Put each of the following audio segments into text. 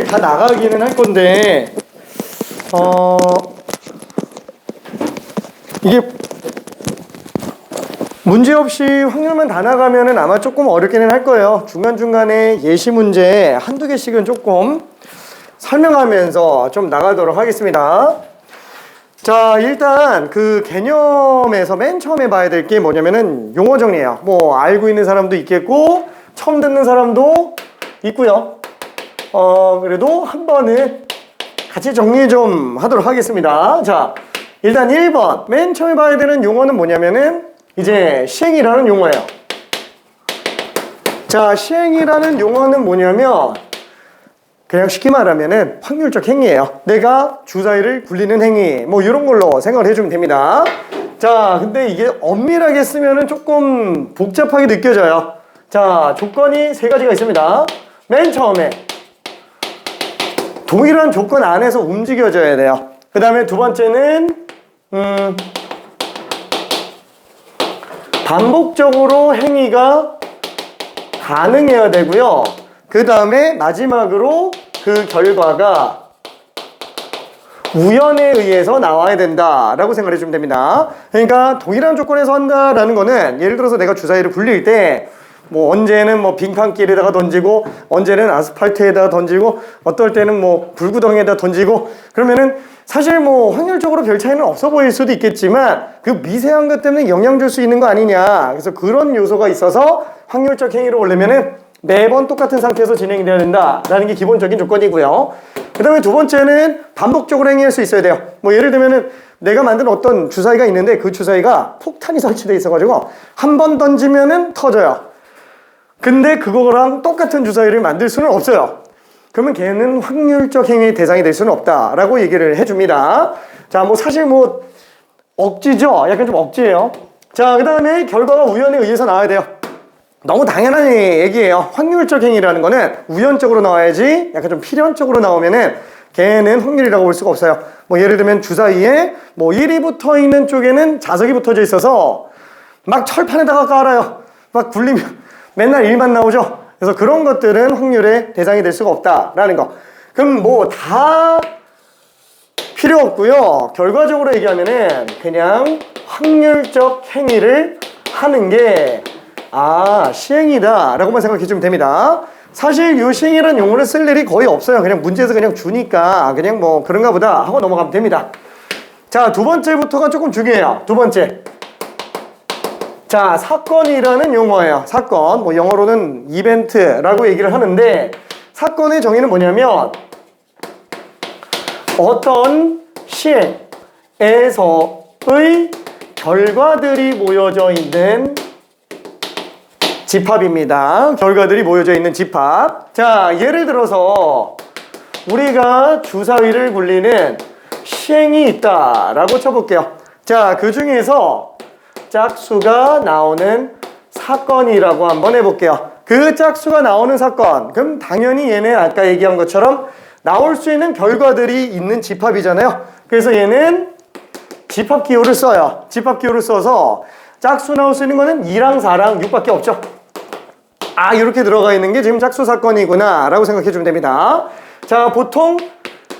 다 나가기는 할 건데 이게 문제없이 확률만 다 나가면은 아마 조금 어렵기는 할 거예요. 중간중간에 예시 문제 한두 개씩은 조금 설명하면서 좀 나가도록 하겠습니다. 자, 일단 그 개념에서 맨 처음에 봐야 될 게 뭐냐면은 용어 정리예요. 뭐 알고 있는 사람도 있겠고 처음 듣는 사람도 있고요. 그래도 한 번은 같이 정리 좀 하도록 하겠습니다. 자, 일단 1번 맨 처음에 봐야 되는 용어는 뭐냐면은 이제 시행이라는 용어예요. 자, 시행이라는 용어는 뭐냐면 그냥 쉽게 말하면은 확률적 행위예요. 내가 주사위를 굴리는 행위 뭐 이런 걸로 생각을 해주면 됩니다. 자, 근데 이게 엄밀하게 쓰면은 조금 복잡하게 느껴져요. 자, 조건이 세 가지가 있습니다. 맨 처음에 동일한 조건 안에서 움직여져야 돼요. 그 다음에 두 번째는 반복적으로 행위가 가능해야 되고요. 그 다음에 마지막으로 그 결과가 우연에 의해서 나와야 된다라고 생각해 주면 됩니다. 그러니까 동일한 조건에서 한다라는 거는 예를 들어서 내가 주사위를 굴릴 때 뭐 언제는 뭐 빈칸길에다가 던지고 언제는 아스팔트에다가 던지고 어떨 때는 뭐 불구덩이에다 던지고 그러면은 사실 뭐 확률적으로 별 차이는 없어 보일 수도 있겠지만 그 미세한 것 때문에 영향 줄 수 있는 거 아니냐. 그래서 그런 요소가 있어서 확률적 행위로 오려면은 매번 똑같은 상태에서 진행이 돼야 된다라는 게 기본적인 조건이고요. 그 다음에 두 번째는 반복적으로 행위할 수 있어야 돼요. 뭐 예를 들면은 내가 만든 어떤 주사위가 있는데 그 주사위가 폭탄이 설치되어 있어가지고 한 번 던지면은 터져요. 근데 그거랑 똑같은 주사위를 만들 수는 없어요. 그러면 걔는 확률적 행위의 대상이 될 수는 없다라고 얘기를 해줍니다. 자, 뭐 사실 뭐 억지죠? 약간 좀 억지예요. 자, 그 다음에 결과가 우연에 의해서 나와야 돼요. 너무 당연한 얘기예요. 확률적 행위라는 거는 우연적으로 나와야지 약간 좀 필연적으로 나오면은 걔는 확률이라고 볼 수가 없어요. 뭐 예를 들면 주사위에 뭐 1이 붙어 있는 쪽에는 자석이 붙어져 있어서 막 철판에다가 깔아요. 막 굴리면 맨날 1만 나오죠. 그래서 그런 것들은 확률의 대상이 될 수가 없다라는 거. 그럼 뭐 다 필요 없고요. 결과적으로 얘기하면은 그냥 확률적 행위를 하는 게 시행이다 라고만 생각해 주면 됩니다. 사실 이 시행이라는 용어를 쓸 일이 거의 없어요. 그냥 문제에서 그냥 주니까 그냥 뭐 그런가 보다 하고 넘어가면 됩니다. 자, 두 번째부터가 조금 중요해요. 두 번째. 자, 사건이라는 용어예요. 사건. 뭐 영어로는 이벤트라고 얘기를 하는데 사건의 정의는 뭐냐면 어떤 시행에서의 결과들이 모여져 있는 집합입니다. 결과들이 모여져 있는 집합. 자, 예를 들어서 우리가 주사위를 굴리는 시행이 있다라고 쳐볼게요. 자, 그 중에서 짝수가 나오는 사건이라고 한번 해볼게요. 그 짝수가 나오는 사건. 그럼 당연히 얘는 아까 얘기한 것처럼 나올 수 있는 결과들이 있는 집합이잖아요. 그래서 얘는 집합 기호를 써요. 집합 기호를 써서 짝수 나올 수 있는 거는 2랑 4랑 6밖에 없죠. 이렇게 들어가 있는 게 지금 짝수 사건이구나 라고 생각해 주면 됩니다. 자, 보통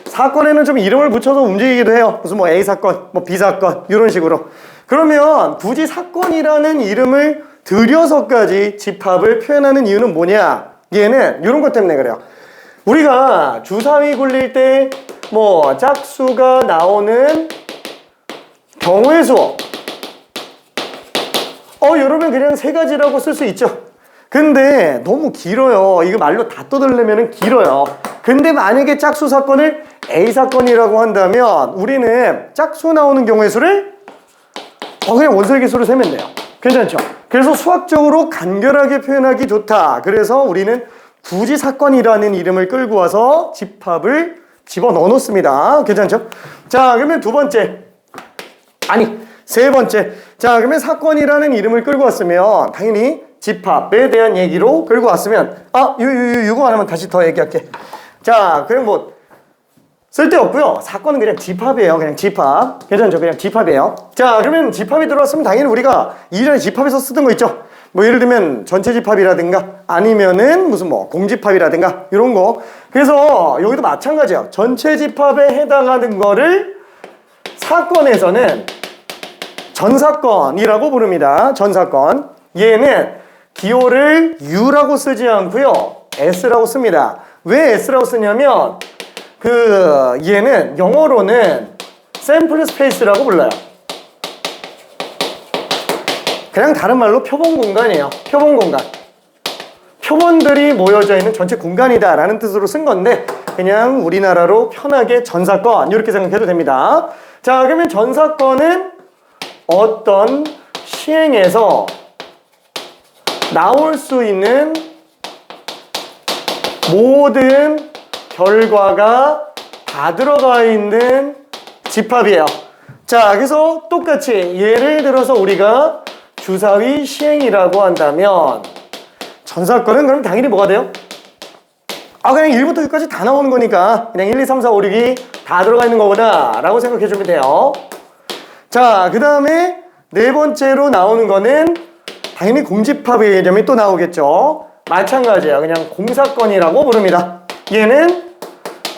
사건에는 좀 이름을 붙여서 움직이기도 해요. 무슨 뭐 A 사건, 뭐 B 사건 이런 식으로. 그러면 굳이 사건이라는 이름을 들여서까지 집합을 표현하는 이유는 뭐냐? 얘는 이런 것 때문에 그래요. 우리가 주사위 굴릴 때 뭐 짝수가 나오는 경우의 수 여러분 그냥 세 가지라고 쓸 수 있죠. 근데 너무 길어요. 이거 말로 다 떠들려면 길어요. 근데 만약에 짝수 사건을 A 사건이라고 한다면 우리는 짝수 나오는 경우의 수를 그냥 원설계수로 세면 돼요. 괜찮죠? 그래서 수학적으로 간결하게 표현하기 좋다. 그래서 우리는 굳이 사건이라는 이름을 끌고 와서 집합을 집어넣어 놓습니다. 괜찮죠? 자, 그러면 세 번째. 자, 그러면 사건이라는 이름을 끌고 왔으면 당연히 집합에 대한 얘기로 끌고 왔으면 이거 하나만 다시 더 얘기할게. 자, 그냥 뭐 쓸데없고요. 사건은 그냥 집합이에요. 그냥 집합. 괜찮죠? 그냥 집합이에요. 자, 그러면 집합이 들어왔으면 당연히 우리가 이전에 집합에서 쓰던 거 있죠? 뭐 예를 들면 전체 집합이라든가 아니면은 무슨 뭐 공집합이라든가 이런 거. 그래서 여기도 마찬가지예요. 전체 집합에 해당하는 거를 사건에서는 전사건이라고 부릅니다. 전사건. 얘는 기호를 U라고 쓰지 않고요. S라고 씁니다. 왜 S라고 쓰냐면 얘는 영어로는 샘플 스페이스라고 불러요. 그냥 다른 말로 표본 공간이에요. 표본 공간. 표본들이 모여져 있는 전체 공간이다 라는 뜻으로 쓴 건데 그냥 우리나라로 편하게 전사건 이렇게 생각해도 됩니다. 자, 그러면 전사건은 어떤 시행에서 나올 수 있는 모든 결과가 다 들어가 있는 집합이에요. 자, 그래서 똑같이 예를 들어서 우리가 주사위 시행이라고 한다면 전사건은 그럼 당연히 뭐가 돼요? 그냥 1부터 6까지 다 나오는 거니까 그냥 1, 2, 3, 4, 5, 6이 다 들어가 있는 거구나 라고 생각해 주면 돼요. 자, 그 다음에 네 번째로 나오는 거는 당연히 공집합의 개념이 또 나오겠죠. 마찬가지예요. 그냥 공사건이라고 부릅니다. 얘는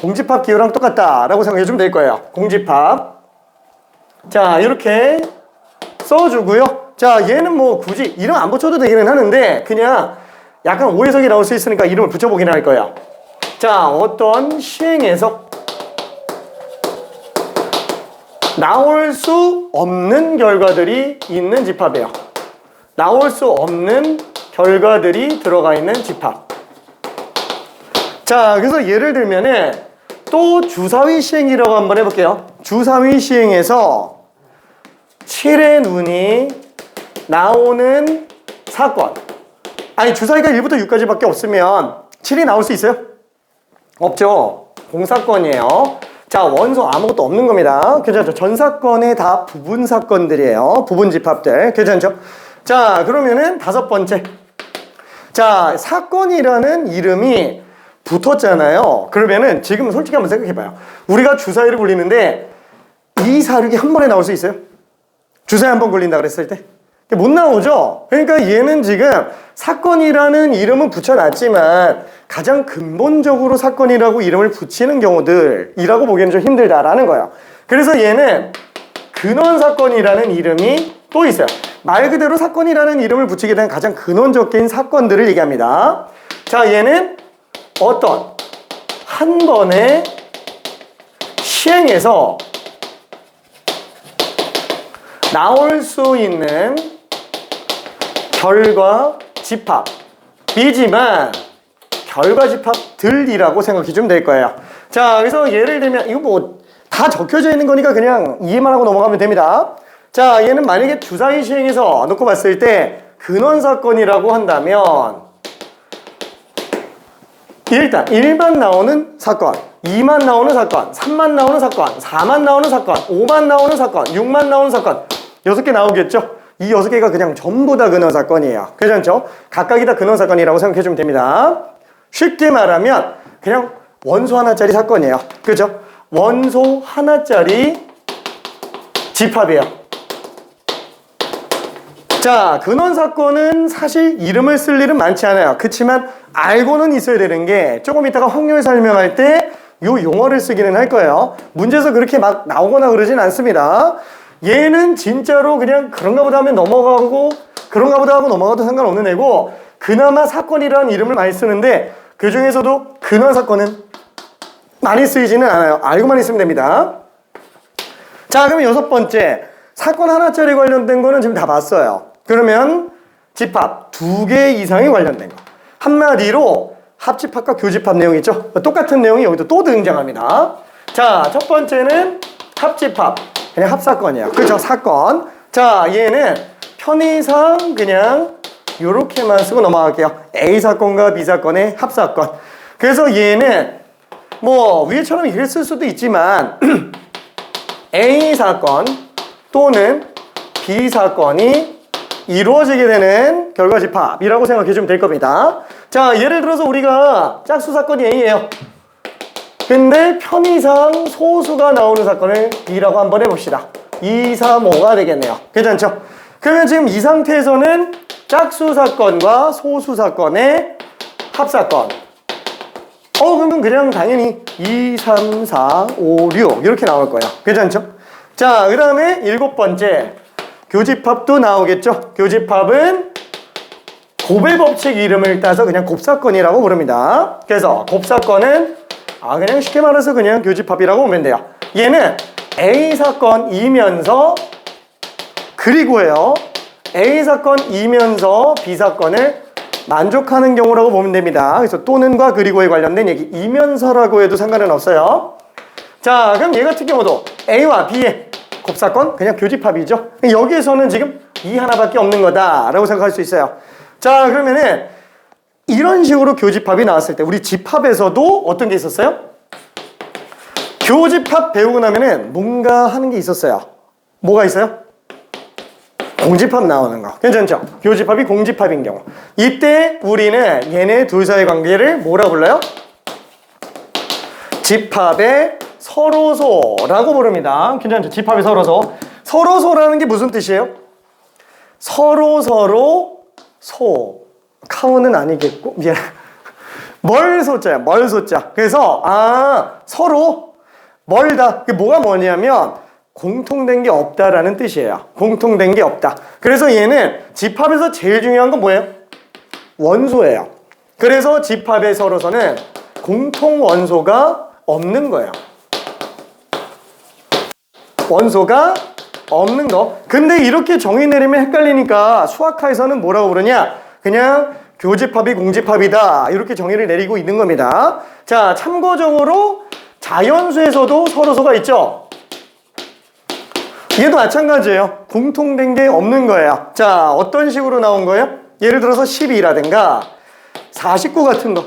공집합 기호랑 똑같다 라고 생각해 주면 될 거예요. 공집합. 자, 이렇게 써주고요. 자, 얘는 뭐 굳이 이름 안 붙여도 되기는 하는데 그냥 약간 오해석이 나올 수 있으니까 이름을 붙여보긴 할 거예요. 자, 어떤 시행에서 나올 수 없는 결과들이 있는 집합이에요. 나올 수 없는 결과들이 들어가 있는 집합. 자, 그래서 예를 들면은 또 주사위 시행이라고 한번 해볼게요. 주사위 시행에서 7의 눈이 나오는 사건. 아니, 주사위가 1부터 6까지밖에 없으면 7이 나올 수 있어요? 없죠. 공사건이에요. 자, 원소 아무것도 없는 겁니다. 괜찮죠? 전사건의 다 부분 사건들이에요. 부분 집합들. 괜찮죠? 자, 그러면은 다섯 번째. 자, 사건이라는 이름이 붙었잖아요. 그러면은 지금 솔직히 한번 생각해봐요. 우리가 주사위를 굴리는데 2, 4, 6이 한 번에 나올 수 있어요? 주사위 한 번 굴린다 그랬을 때? 못 나오죠? 그러니까 얘는 지금 사건이라는 이름은 붙여놨지만 가장 근본적으로 사건이라고 이름을 붙이는 경우들이라고 보기에는 좀 힘들다라는 거예요. 그래서 얘는 근원사건이라는 이름이 또 있어요. 말 그대로 사건이라는 이름을 붙이게 된 가장 근원적인 사건들을 얘기합니다. 자, 얘는 어떤 한 번의 시행에서 나올 수 있는 결과 집합이지만 결과 집합들이라고 생각해 주면 될 거예요. 자, 그래서 예를 들면 이거 뭐 다 적혀져 있는 거니까 그냥 이해만 하고 넘어가면 됩니다. 자, 얘는 만약에 주사위 시행에서 놓고 봤을 때 근원사건이라고 한다면 일단 1만 나오는 사건, 2만 나오는 사건, 3만 나오는 사건, 4만 나오는 사건, 5만 나오는 사건, 6만 나오는 사건 6개 나오겠죠? 이 6개가 그냥 전부 다 근원사건이에요. 괜찮죠? 각각이 다 근원사건이라고 생각해 주면 됩니다. 쉽게 말하면 그냥 원소 하나짜리 사건이에요. 그죠? 원소 하나짜리 집합이에요. 자, 근원사건은 사실 이름을 쓸 일은 많지 않아요. 그렇지만 알고는 있어야 되는 게 조금 이따가 확률 설명할 때 이 용어를 쓰기는 할 거예요. 문제에서 그렇게 막 나오거나 그러진 않습니다. 얘는 진짜로 그냥 그런가 보다 하면 넘어가고 그런가 보다 하고 넘어가도 상관없는 애고 그나마 사건이라는 이름을 많이 쓰는데 그 중에서도 근원사건은 많이 쓰이지는 않아요. 알고만 있으면 됩니다. 자, 그러면 여섯 번째 사건 하나짜리 관련된 거는 지금 다 봤어요. 그러면 집합 2개 이상이 관련된 거. 한마디로 합집합과 교집합 내용 있죠? 똑같은 내용이 여기도 또 등장합니다. 자, 첫 번째는 합집합. 그냥 합사건이에요. 그렇죠? 사건. 자, 얘는 편의상 그냥 요렇게만 쓰고 넘어갈게요. A사건과 B사건의 합사건. 그래서 얘는 뭐 위에처럼 이렇게 쓸 수도 있지만 A사건 또는 B사건이 이루어지게 되는 결과집합이라고 생각해 주면 될 겁니다. 자, 예를 들어서 우리가 짝수사건이 A예요. 근데 편의상 소수가 나오는 사건을 B라고 한번 해봅시다. 2, 3, 5가 되겠네요. 괜찮죠? 그러면 지금 이 상태에서는 짝수사건과 소수사건의 합사건. 그러면 그냥 당연히 2, 3, 4, 5, 6 이렇게 나올 거예요. 괜찮죠? 자, 그 다음에 7번째 교집합도 나오겠죠? 교집합은 곱의 법칙 이름을 따서 그냥 곱사건이라고 부릅니다. 그래서 곱사건은 그냥 쉽게 말해서 그냥 교집합이라고 보면 돼요. 얘는 A 사건이면서 그리고요 A 사건이면서 B 사건을 만족하는 경우라고 보면 됩니다. 그래서 또는과 그리고에 관련된 얘기 이면서라고 해도 상관은 없어요. 자, 그럼 얘 같은 경우도 A와 B의 곱사건 그냥 교집합이죠. 여기에서는 지금 이 하나밖에 없는 거다라고 생각할 수 있어요. 자, 그러면은 이런 식으로 교집합이 나왔을 때 우리 집합에서도 어떤 게 있었어요? 교집합 배우고 나면은 뭔가 하는 게 있었어요. 뭐가 있어요? 공집합 나오는 거. 괜찮죠? 교집합이 공집합인 경우. 이때 우리는 얘네 둘 사이의 관계를 뭐라 불러요? 집합의 서로소라고 부릅니다. 괜찮죠? 집합의 서로소. 서로소라는 게 무슨 뜻이에요? 서로 소. 카우는 아니겠고 미안. 멀소자야. 멀소자. 그래서 서로 멀다. 그게 뭐냐면 공통된 게 없다라는 뜻이에요. 공통된 게 없다. 그래서 얘는 집합에서 제일 중요한 건 뭐예요? 원소예요. 그래서 집합의 서로서는 공통 원소가 없는 거예요. 원소가 없는 거. 근데 이렇게 정의 내리면 헷갈리니까 수학화에서는 뭐라고 부르냐? 그냥 교집합이 공집합이다. 이렇게 정의를 내리고 있는 겁니다. 자, 참고적으로 자연수에서도 서로소가 있죠? 얘도 마찬가지예요. 공통된 게 없는 거예요. 자, 어떤 식으로 나온 거예요? 예를 들어서 12라든가 49 같은 거.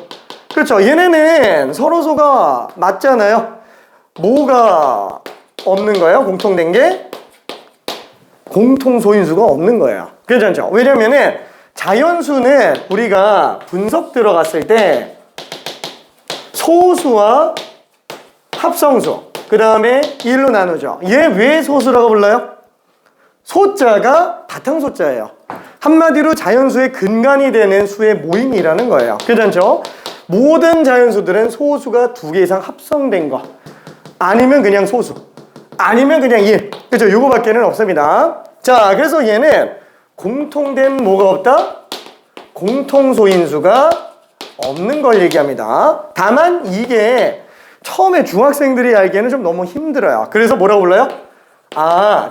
그렇죠. 얘네는 서로소가 맞잖아요. 뭐가 없는 거예요? 공통된 게 공통소인수가 없는 거예요. 괜찮죠? 왜냐면은 자연수는 우리가 분석 들어갔을 때 소수와 합성수 그 다음에 1로 나누죠. 얘 왜 소수라고 불러요? 소자가 바탕소자예요. 한마디로 자연수의 근간이 되는 수의 모임이라는 거예요. 괜찮죠? 모든 자연수들은 소수가 2개 이상 합성된 거 아니면 그냥 소수 아니면 그냥 1. 그죠? 요거밖에는 없습니다. 자, 그래서 얘는 공통된 뭐가 없다? 공통소인수가 없는 걸 얘기합니다. 다만 이게 처음에 중학생들이 알기에는 좀 너무 힘들어요. 그래서 뭐라고 불러요?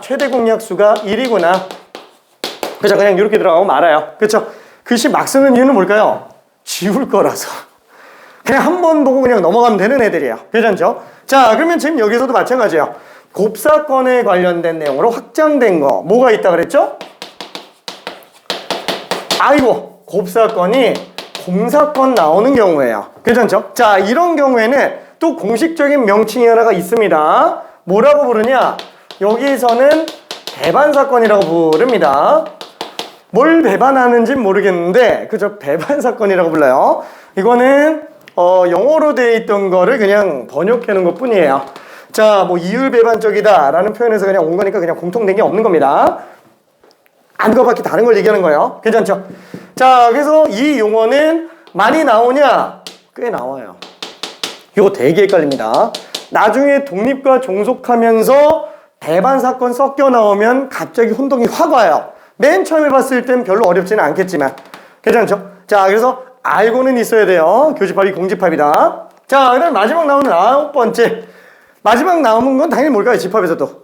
최대 공약수가 1이구나. 그죠? 그냥 이렇게 들어가고 말아요. 그쵸? 글씨 막 쓰는 이유는 뭘까요? 지울 거라서. 그냥 한 번 보고 그냥 넘어가면 되는 애들이에요. 괜찮죠? 자, 그러면 지금 여기서도 마찬가지예요. 곱사건에 관련된 내용으로 확장된 거 뭐가 있다 그랬죠? 곱사건이 공사건 나오는 경우예요. 괜찮죠? 자, 이런 경우에는 또 공식적인 명칭이 하나가 있습니다. 뭐라고 부르냐? 여기에서는 배반사건이라고 부릅니다. 뭘 배반하는지 모르겠는데 그죠? 배반사건이라고 불러요. 이거는 영어로 되어 있던 거를 그냥 번역해 놓은 것 뿐이에요. 자, 뭐 이율배반적이다 라는 표현에서 그냥 온 거니까 그냥 공통된 게 없는 겁니다. 안 거밖에 다른 걸 얘기하는 거예요. 괜찮죠? 자, 그래서 이 용어는 많이 나오냐? 꽤 나와요. 이거 되게 헷갈립니다. 나중에 독립과 종속하면서 배반사건 섞여 나오면 갑자기 혼동이 확 와요. 맨 처음에 봤을 땐 별로 어렵지는 않겠지만. 괜찮죠? 자, 그래서 알고는 있어야 돼요. 교집합이 공집합이다. 자, 그 다음 마지막 나오는 9번째. 마지막 나오는 건 당연히 뭘까요? 집합에서도.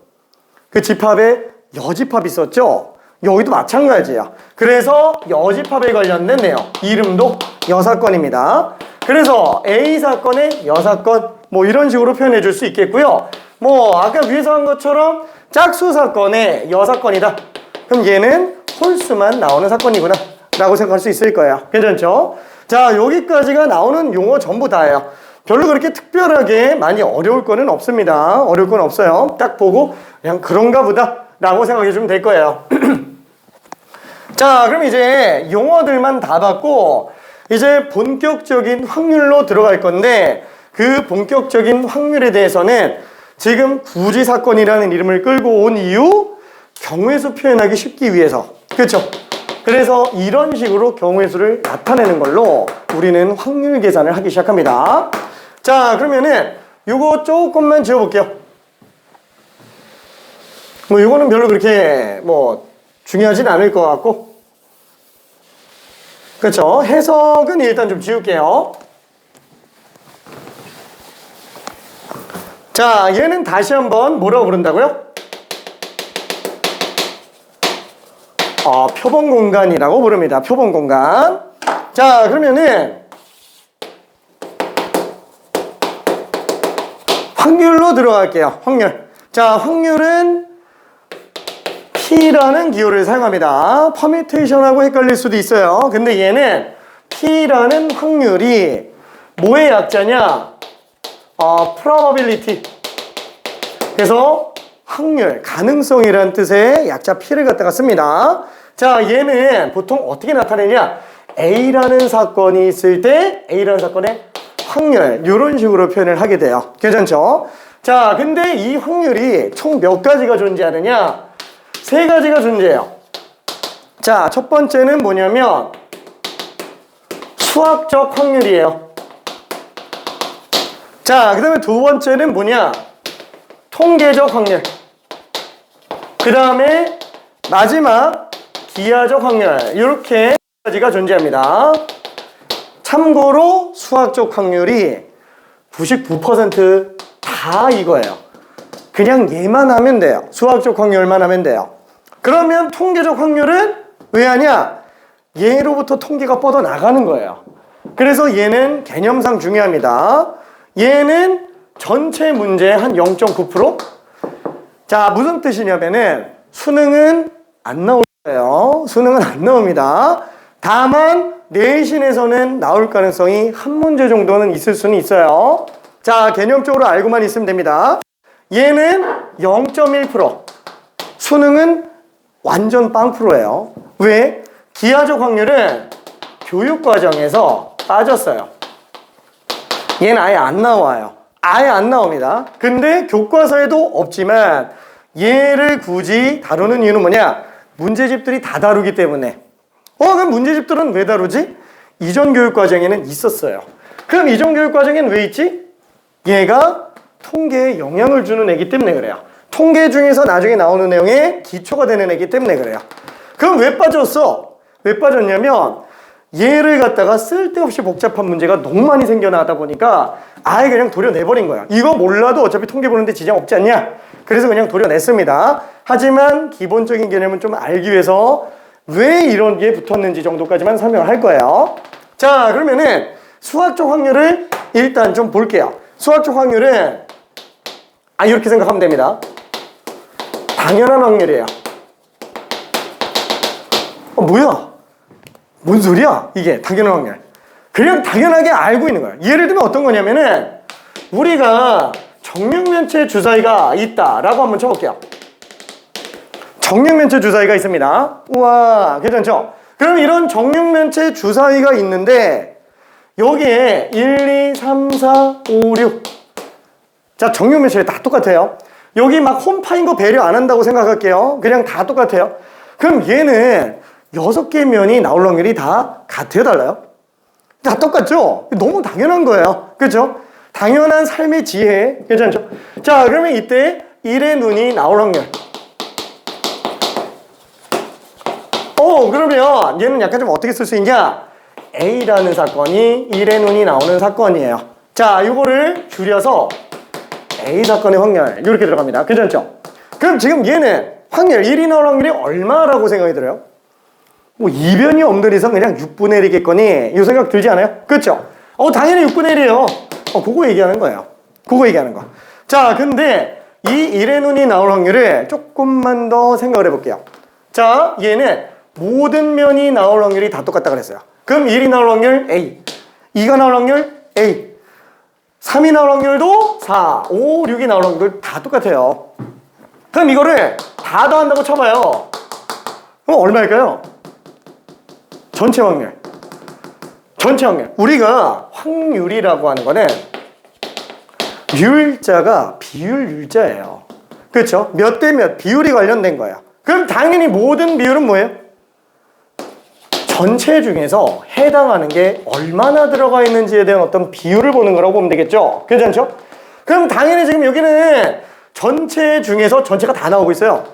그 집합에 여집합이 있었죠? 여기도 마찬가지야. 그래서 여집합에 관련된 내용. 이름도 여사건입니다. 그래서 A사건의 여사건. 뭐 이런 식으로 표현해 줄 수 있겠고요. 뭐 아까 위에서 한 것처럼 짝수사건의 여사건이다. 그럼 얘는 홀수만 나오는 사건이구나 라고 생각할 수 있을 거예요. 괜찮죠? 자, 여기까지가 나오는 용어 전부 다예요. 별로 그렇게 특별하게 많이 어려울 거는 없습니다. 어려울 건 없어요. 딱 보고 그냥 그런가 보다 라고 생각해 주면 될 거예요. 자, 그럼 이제 용어들만 다 봤고 이제 본격적인 확률로 들어갈 건데 그 본격적인 확률에 대해서는 지금 굳이 사건이라는 이름을 끌고 온 이유 경우의 수 표현하기 쉽기 위해서. 그렇죠? 그래서 이런 식으로 경우의 수를 나타내는 걸로 우리는 확률 계산을 하기 시작합니다. 자, 그러면은 요거 조금만 지워볼게요. 뭐 요거는 별로 그렇게 뭐 중요하진 않을 것 같고, 그렇죠? 해석은 일단 좀 지울게요. 자, 얘는 다시 한번 뭐라고 부른다고요? 표본 공간이라고 부릅니다. 표본 공간. 자, 그러면은 확률로 들어갈게요. 확률. 자, 확률은 P라는 기호를 사용합니다. 퍼뮤테이션하고 헷갈릴 수도 있어요. 근데 얘는 P라는 확률이 뭐의 약자냐? probability. 그래서 확률, 가능성이라는 뜻의 약자 P를 갖다가 씁니다. 자, 얘는 보통 어떻게 나타내냐? A라는 사건이 있을 때 A라는 사건의 확률, 이런 식으로 표현을 하게 돼요. 괜찮죠? 자, 근데 이 확률이 총 몇 가지가 존재하느냐? 세 가지가 존재해요. 자, 첫 번째는 뭐냐면 수학적 확률이에요. 자, 그 다음에 두 번째는 뭐냐? 통계적 확률. 그 다음에 마지막 기하적 확률. 이렇게 가지가 존재합니다. 참고로 수학적 확률이 99%다 이거예요. 그냥 얘만 하면 돼요. 수학적 확률만 하면 돼요. 그러면 통계적 확률은 왜 하냐? 얘로부터 통계가 뻗어나가는 거예요. 그래서 얘는 개념상 중요합니다. 얘는 전체 문제의 한 0.9%? 자, 무슨 뜻이냐면은 수능은 안 나올 거예요. 수능은 안 나옵니다. 다만 내신에서는 나올 가능성이 한 문제 정도는 있을 수는 있어요. 자, 개념적으로 알고만 있으면 됩니다. 얘는 0.1%. 수능은 완전 빵프로예요. 왜? 기하적 확률은 교육과정에서 빠졌어요. 얘는 아예 안 나와요. 아예 안 나옵니다. 근데 교과서에도 없지만 얘를 굳이 다루는 이유는 뭐냐? 문제집들이 다 다루기 때문에. 그럼 문제집들은 왜 다루지? 이전 교육과정에는 있었어요. 그럼 이전 교육과정에는 왜 있지? 얘가 통계에 영향을 주는 애기 때문에 그래요. 통계 중에서 나중에 나오는 내용에 기초가 되는 애기 때문에 그래요. 그럼 왜 빠졌어? 왜 빠졌냐면 얘를 갖다가 쓸데없이 복잡한 문제가 너무 많이 생겨나다 보니까 아예 그냥 도려내버린 거야. 이거 몰라도 어차피 통계 보는데 지장 없지 않냐? 그래서 그냥 도려냈습니다. 하지만 기본적인 개념은 좀 알기 위해서 왜 이런 게 붙었는지 정도까지만 설명을 할 거예요. 자, 그러면은 수학적 확률을 일단 좀 볼게요. 수학적 확률은 이렇게 생각하면 됩니다. 당연한 확률이에요. 뭐야? 뭔 소리야? 이게 당연한 확률. 그냥 당연하게 알고 있는 거예요. 예를 들면 어떤 거냐면은 우리가 정육면체 주사위가 있다라고 한번 쳐볼게요. 정육면체 주사위가 있습니다. 우와, 괜찮죠? 그럼 이런 정육면체 주사위가 있는데 여기에 1, 2, 3, 4, 5, 6. 자, 정육면체가 다 똑같아요. 여기 막 홈파인 거 배려 안 한다고 생각할게요. 그냥 다 똑같아요. 그럼 얘는 6개의 면이 나올 확률이 다 같아요, 달라요? 다 똑같죠? 너무 당연한 거예요. 그렇죠? 당연한 삶의 지혜. 괜찮죠? 자, 그러면 이때 1의 눈이 나올 확률. 그러면 얘는 약간 좀 어떻게 쓸 수 있냐? A라는 사건이 1의 눈이 나오는 사건이에요. 자, 이거를 줄여서 A 사건의 확률 이렇게 들어갑니다. 괜찮죠? 그럼 지금 얘는 확률 1이 나올 확률이 얼마라고 생각이 들어요? 뭐 이변이 없는 이상 그냥 6분의 1이겠거니 이 생각 들지 않아요? 그렇죠? 당연히 6분의 1이에요. 그거 얘기하는 거예요. 그거 얘기하는 거. 자, 근데 이 1의 눈이 나올 확률을 조금만 더 생각을 해볼게요. 자, 얘는 모든 면이 나올 확률이 다 똑같다 그랬어요. 그럼 1이 나올 확률 A, 2가 나올 확률 A, 3이 나올 확률도 4, 5, 6이 나올 확률 다 똑같아요. 그럼 이거를 다 더한다고 쳐봐요. 그럼 얼마일까요? 전체 확률. 전체 확률. 우리가 확률이라고 하는 거는 율자가 비율 율자예요. 그렇죠? 몇 대 몇 비율이 관련된 거예요. 그럼 당연히 모든 비율은 뭐예요? 전체 중에서 해당하는 게 얼마나 들어가 있는지에 대한 어떤 비율을 보는 거라고 보면 되겠죠? 괜찮죠? 그럼 당연히 지금 여기는 전체 중에서 전체가 다 나오고 있어요.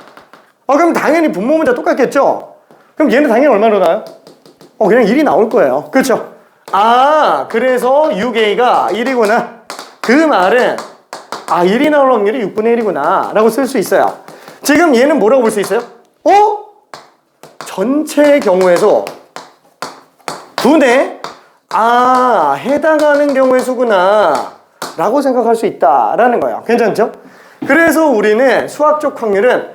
그럼 당연히 분모 문자 똑같겠죠? 그럼 얘는 당연히 얼마로 나와요? 그냥 1이 나올 거예요. 그렇죠? 그래서 6a가 1이구나. 그 말은 1이 나올 확률이 6분의 1이구나 라고 쓸 수 있어요. 지금 얘는 뭐라고 볼 수 있어요? 전체의 경우에서 분의 해당하는 경우의 수구나 라고 생각할 수 있다라는 거예요. 괜찮죠? 그래서 우리는 수학적 확률은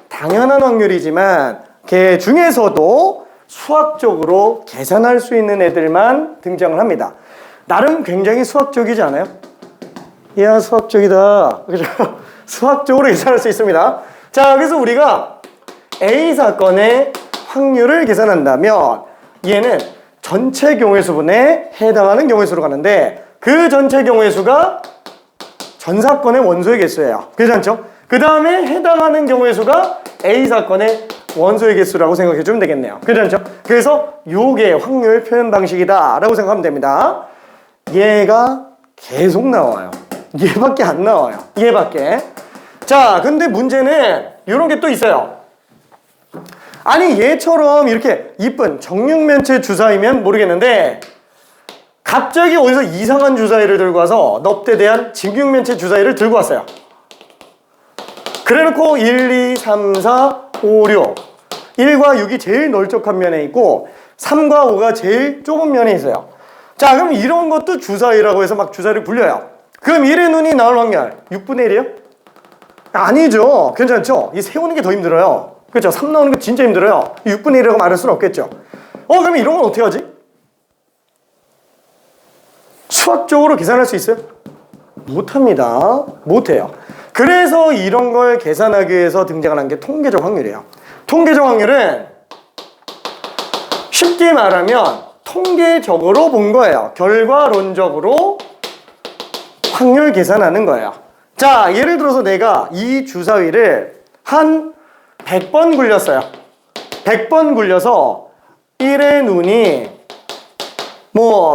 당연한 확률이지만 걔 중에서도 수학적으로 계산할 수 있는 애들만 등장을 합니다. 나름 굉장히 수학적이지 않아요? 이야, 수학적이다. 그죠? 수학적으로 계산할 수 있습니다. 자, 그래서 우리가 A 사건의 확률을 계산한다면 얘는 전체 경우의 수분에 해당하는 경우의 수로 가는데 그 전체 경우의 수가 전 사건의 원소의 개수예요. 괜찮죠? 그 다음에 해당하는 경우의 수가 A 사건의 원소의 개수라고 생각해 주면 되겠네요. 괜찮죠? 그래서 요게 확률 표현 방식이다 라고 생각하면 됩니다. 얘가 계속 나와요. 얘밖에 안 나와요. 얘밖에. 자, 근데 문제는 이런 게 또 있어요. 아니 얘처럼 이렇게 이쁜 정육면체 주사위면 모르겠는데 갑자기 어디서 이상한 주사위를 들고 와서 넙대대한 직육면체 주사위를 들고 왔어요. 그래놓고 1, 2, 3, 4, 5, 6 1과 6이 제일 널쩍한 면에 있고 3과 5가 제일 좁은 면에 있어요. 자, 그럼 이런 것도 주사위라고 해서 막 주사위를 굴려요. 그럼 1의 눈이 나올 확률 6분의 1이에요? 아니죠. 괜찮죠? 이 세우는 게 더 힘들어요. 그렇죠? 3 나오는 거 진짜 힘들어요. 6분의 1이라고 말할 수는 없겠죠. 그러면 이런 건 어떻게 하지? 수학적으로 계산할 수 있어요? 못합니다. 못해요. 그래서 이런 걸 계산하기 위해서 등장을 한 게 통계적 확률이에요. 통계적 확률은 쉽게 말하면 통계적으로 본 거예요. 결과론적으로 확률 계산하는 거예요. 자, 예를 들어서 내가 이 주사위를 한 100번 굴렸어요. 100번 굴려서 1의 눈이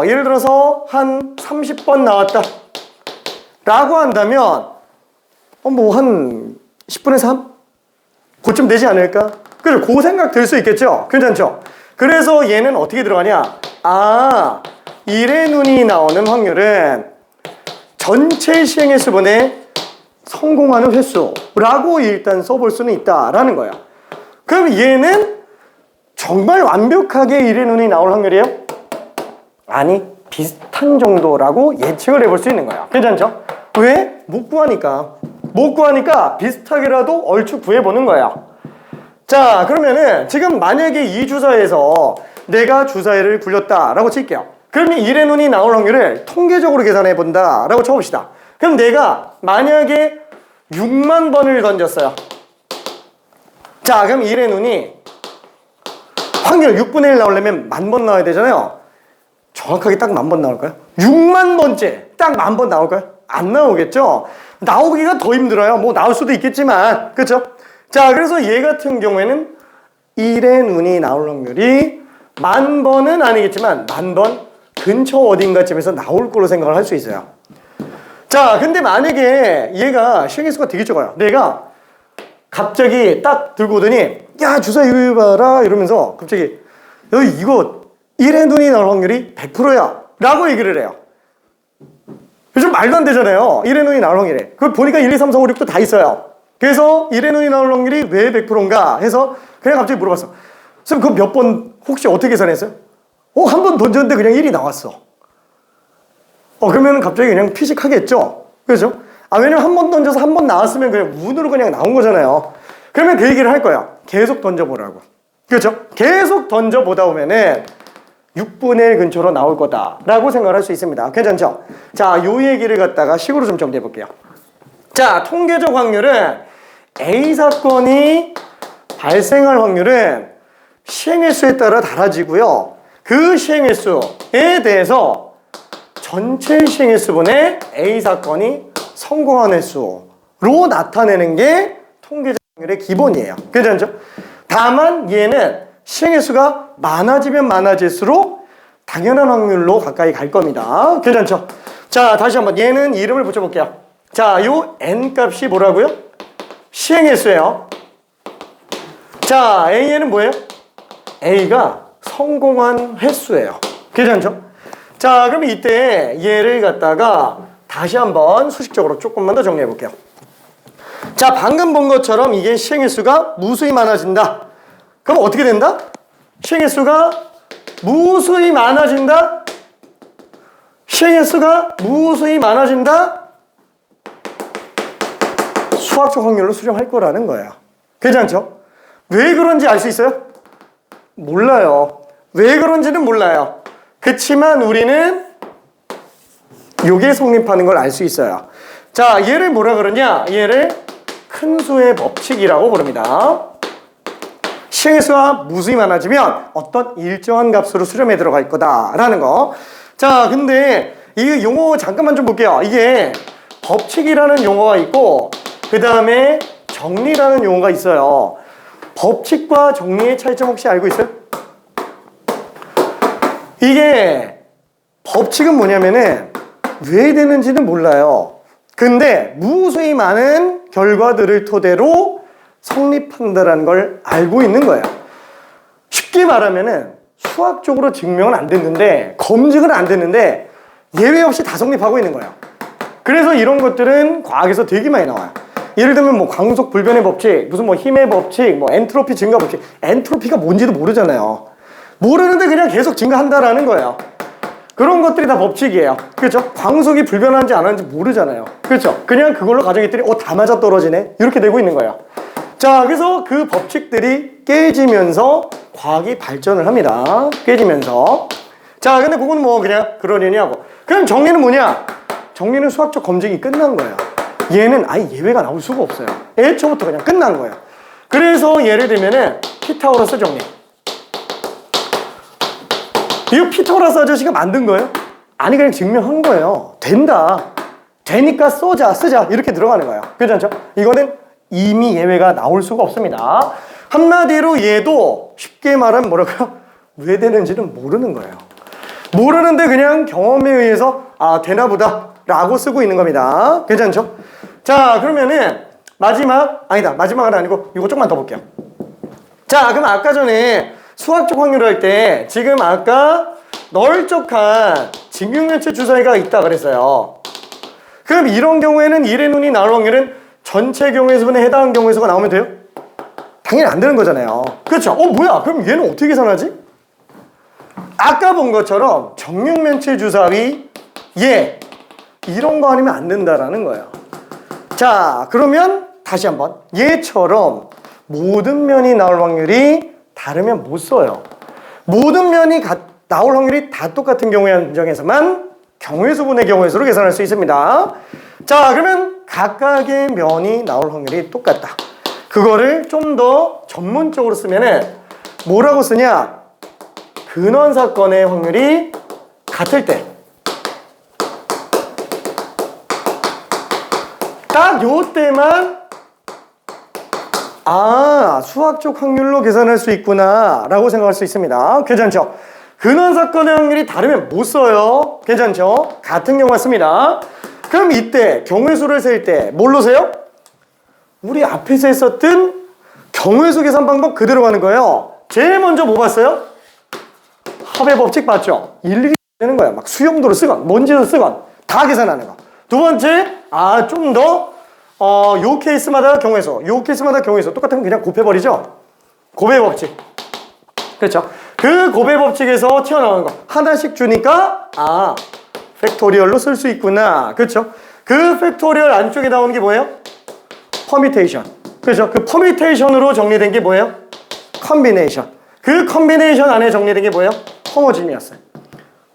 예를 들어서 한 30번 나왔다 라고 한다면 한 10분의 3? 그쯤 되지 않을까? 그죠? 그 생각 들 수 있겠죠? 괜찮죠? 그래서 얘는 어떻게 들어가냐? 1의 눈이 나오는 확률은 전체 시행의 수분에 성공하는 횟수라고 일단 써볼 수는 있다라는 거예요. 그럼 얘는 정말 완벽하게 1의 눈이 나올 확률이에요? 아니, 비슷한 정도라고 예측을 해볼 수 있는 거예요. 괜찮죠? 왜? 못 구하니까. 못 구하니까 비슷하게라도 얼추 구해보는 거예요. 자, 그러면은 지금 만약에 이 주사위에서 내가 주사위를 굴렸다라고 칠게요. 그러면 1의 눈이 나올 확률을 통계적으로 계산해 본다라고 쳐봅시다. 그럼 내가 만약에 6만 번을 던졌어요. 자, 그럼 1의 눈이 확률 6분의 1 나오려면 10,000번 나와야 되잖아요. 정확하게 딱 10,000번 나올까요? 6만 번째 딱 10,000번 나올까요? 안 나오겠죠? 나오기가 더 힘들어요. 나올 수도 있겠지만, 그렇죠? 자, 그래서 얘 같은 경우에는 1의 눈이 나올 확률이 10,000번은 아니겠지만 10,000번 근처 어딘가쯤에서 나올 걸로 생각을 할 수 있어요. 자, 근데 만약에 얘가 시행의 수가 되게 적어요. 내가 갑자기 딱 들고 오더니 야, 주사위 봐라 이러면서 갑자기 이거 1의 눈이 나올 확률이 100%야 라고 얘기를 해요. 좀 말도 안 되잖아요. 1의 눈이 나올 확률이. 그걸 보니까 1, 2, 3, 4, 5, 6도 다 있어요. 그래서 1의 눈이 나올 확률이 왜 100%인가 해서 그냥 갑자기 물어봤어. 선생님, 그거 몇 번 혹시 어떻게 계산했어요? 한 번 던졌는데 그냥 1이 나왔어. 그러면 갑자기 그냥 피식하겠죠? 그렇죠? 왜냐면 한 번 던져서 한 번 나왔으면 그냥 운으로 그냥 나온 거잖아요. 그러면 그 얘기를 할 거예요. 계속 던져보라고. 그렇죠? 계속 던져보다 보면은 6분의 1 근처로 나올 거다라고 생각을 할 수 있습니다. 괜찮죠? 자, 요 얘기를 갖다가 식으로 좀 정리해 볼게요. 자, 통계적 확률은 A 사건이 발생할 확률은 시행횟수에 따라 달라지고요. 그 시행횟수에 대해서 전체 시행횟수분의 A 사건이 성공한 횟수로 나타내는 게 통계적 확률의 기본이에요. 괜찮죠? 다만 얘는 시행의 수가 많아지면 많아질수록 당연한 확률로 가까이 갈 겁니다. 괜찮죠? 자, 다시 한번 얘는 이름을 붙여볼게요. 자, 요 n 값이 뭐라고요? 시행의 수예요. 자, a는 뭐예요? a가 성공한 횟수예요. 괜찮죠? 자, 그럼 이때 얘를 갖다가 다시 한번 수식적으로 조금만 더 정리해 볼게요. 자, 방금 본 것처럼 이게 시행의 수가 무수히 많아진다. 그럼 어떻게 된다? 시행의 수가 무수히 많아진다. 시행의 수가 무수히 많아진다. 수학적 확률로 수정할 거라는 거예요. 괜찮죠? 왜 그런지 알 수 있어요? 몰라요. 왜 그런지는 몰라요. 그치만 우리는 요게 성립하는 걸 알 수 있어요. 자, 얘를 뭐라 그러냐? 얘를 큰 수의 법칙이라고 부릅니다. 시행의 수가 무수히 많아지면 어떤 일정한 값으로 수렴에 들어갈 거다라는 거. 자, 근데 이 용어 잠깐만 좀 볼게요. 이게 법칙이라는 용어가 있고 그 다음에 정리라는 용어가 있어요. 법칙과 정리의 차이점 혹시 알고 있어요? 이게 법칙은 뭐냐면은 왜 되는지는 몰라요. 근데 무수히 많은 결과들을 토대로 성립한다는 걸 알고 있는 거예요. 쉽게 말하면은 수학적으로 증명은 안 됐는데 검증은 안 됐는데 예외 없이 다 성립하고 있는 거예요. 그래서 이런 것들은 과학에서 되게 많이 나와요. 예를 들면 뭐 광속 불변의 법칙, 무슨 뭐 힘의 법칙, 뭐 엔트로피 증가 법칙. 엔트로피가 뭔지도 모르잖아요. 모르는데 그냥 계속 증가한다라는 거예요. 그런 것들이 다 법칙이에요. 그렇죠? 광속이 불변하는지 안 하는지 모르잖아요. 그렇죠? 그냥 그걸로 가정했더니 다 맞아 떨어지네. 이렇게 되고 있는 거예요. 자, 그래서 그 법칙들이 깨지면서 과학이 발전을 합니다. 깨지면서. 자, 근데 그거는 뭐 그냥 그러려니 하고. 그럼 정리는 뭐냐? 정리는 수학적 검증이 끝난 거예요. 얘는 아예 예외가 나올 수가 없어요. 애초부터 그냥 끝난 거예요. 그래서 예를 들면은 피타고라스 정리. 이거 피타고라스 아저씨가 만든 거예요? 아니, 그냥 증명한 거예요. 된다. 되니까 쓰자. 이렇게 들어가는 거예요. 괜찮죠? 이거는 이미 예외가 나올 수가 없습니다. 한마디로 얘도 쉽게 말하면 뭐라고요? 왜 되는지는 모르는 거예요. 모르는데 그냥 경험에 의해서 되나 보다 라고 쓰고 있는 겁니다. 괜찮죠? 자, 그러면은 마지막은 아니고 이거 조금만 더 볼게요. 자, 그럼 아까 전에 수학적 확률을 할 때 지금 아까 널쩍한 직육면체 주사위가 있다 그랬어요. 그럼 이런 경우에는 1의 눈이 나올 확률은 전체 경우의 수분에 해당하는 경우의 수가 나오면 돼요? 당연히 안 되는 거잖아요. 그렇죠? 뭐야? 그럼 얘는 어떻게 계산하지? 아까 본 것처럼 정육면체 주사위 이런 거 아니면 안 된다라는 거예요. 자, 그러면 다시 한번 얘처럼 모든 면이 나올 확률이 다르면 못 써요. 모든 면이 나올 확률이 다 똑같은 경우의 한정에서만 경우의 수분의 경우의 수로 계산할 수 있습니다. 자, 그러면 각각의 면이 나올 확률이 똑같다. 그거를 좀 더 전문적으로 쓰면은 뭐라고 쓰냐? 근원 사건의 확률이 같을 때. 딱 요때만 수학적 확률로 계산할 수 있구나 라고 생각할 수 있습니다. 괜찮죠? 근원 사건의 확률이 다르면 못 써요. 괜찮죠? 같은 경우만 씁니다. 그럼 이때 경우의 수를 셀 때 뭘로 세요? 우리 앞에서 했었던 경우의 수 계산 방법 그대로 가는 거예요. 제일 먼저 뭐 봤어요? 합의 법칙 봤죠? 일일이 되는 거야. 막 수용도를 쓰건 뭔지를 쓰건 다 계산하는 거. 두 번째, 좀 더 요 케이스마다 경우의 수, 요 케이스마다 경우의 수 똑같으면 그냥 곱해버리죠? 곱의 법칙. 그렇죠? 그 곱의 법칙에서 튀어나오는 거 하나씩 주니까 팩토리얼로 쓸 수 있구나. 그렇죠? 그 팩토리얼 안쪽에 나오는 게 뭐예요? 퍼뮤테이션. 그렇죠? 그 퍼뮤테이션으로 정리된 게 뭐예요? 컨비네이션. 그 컨비네이션 안에 정리된 게 뭐예요? 호모지니어스.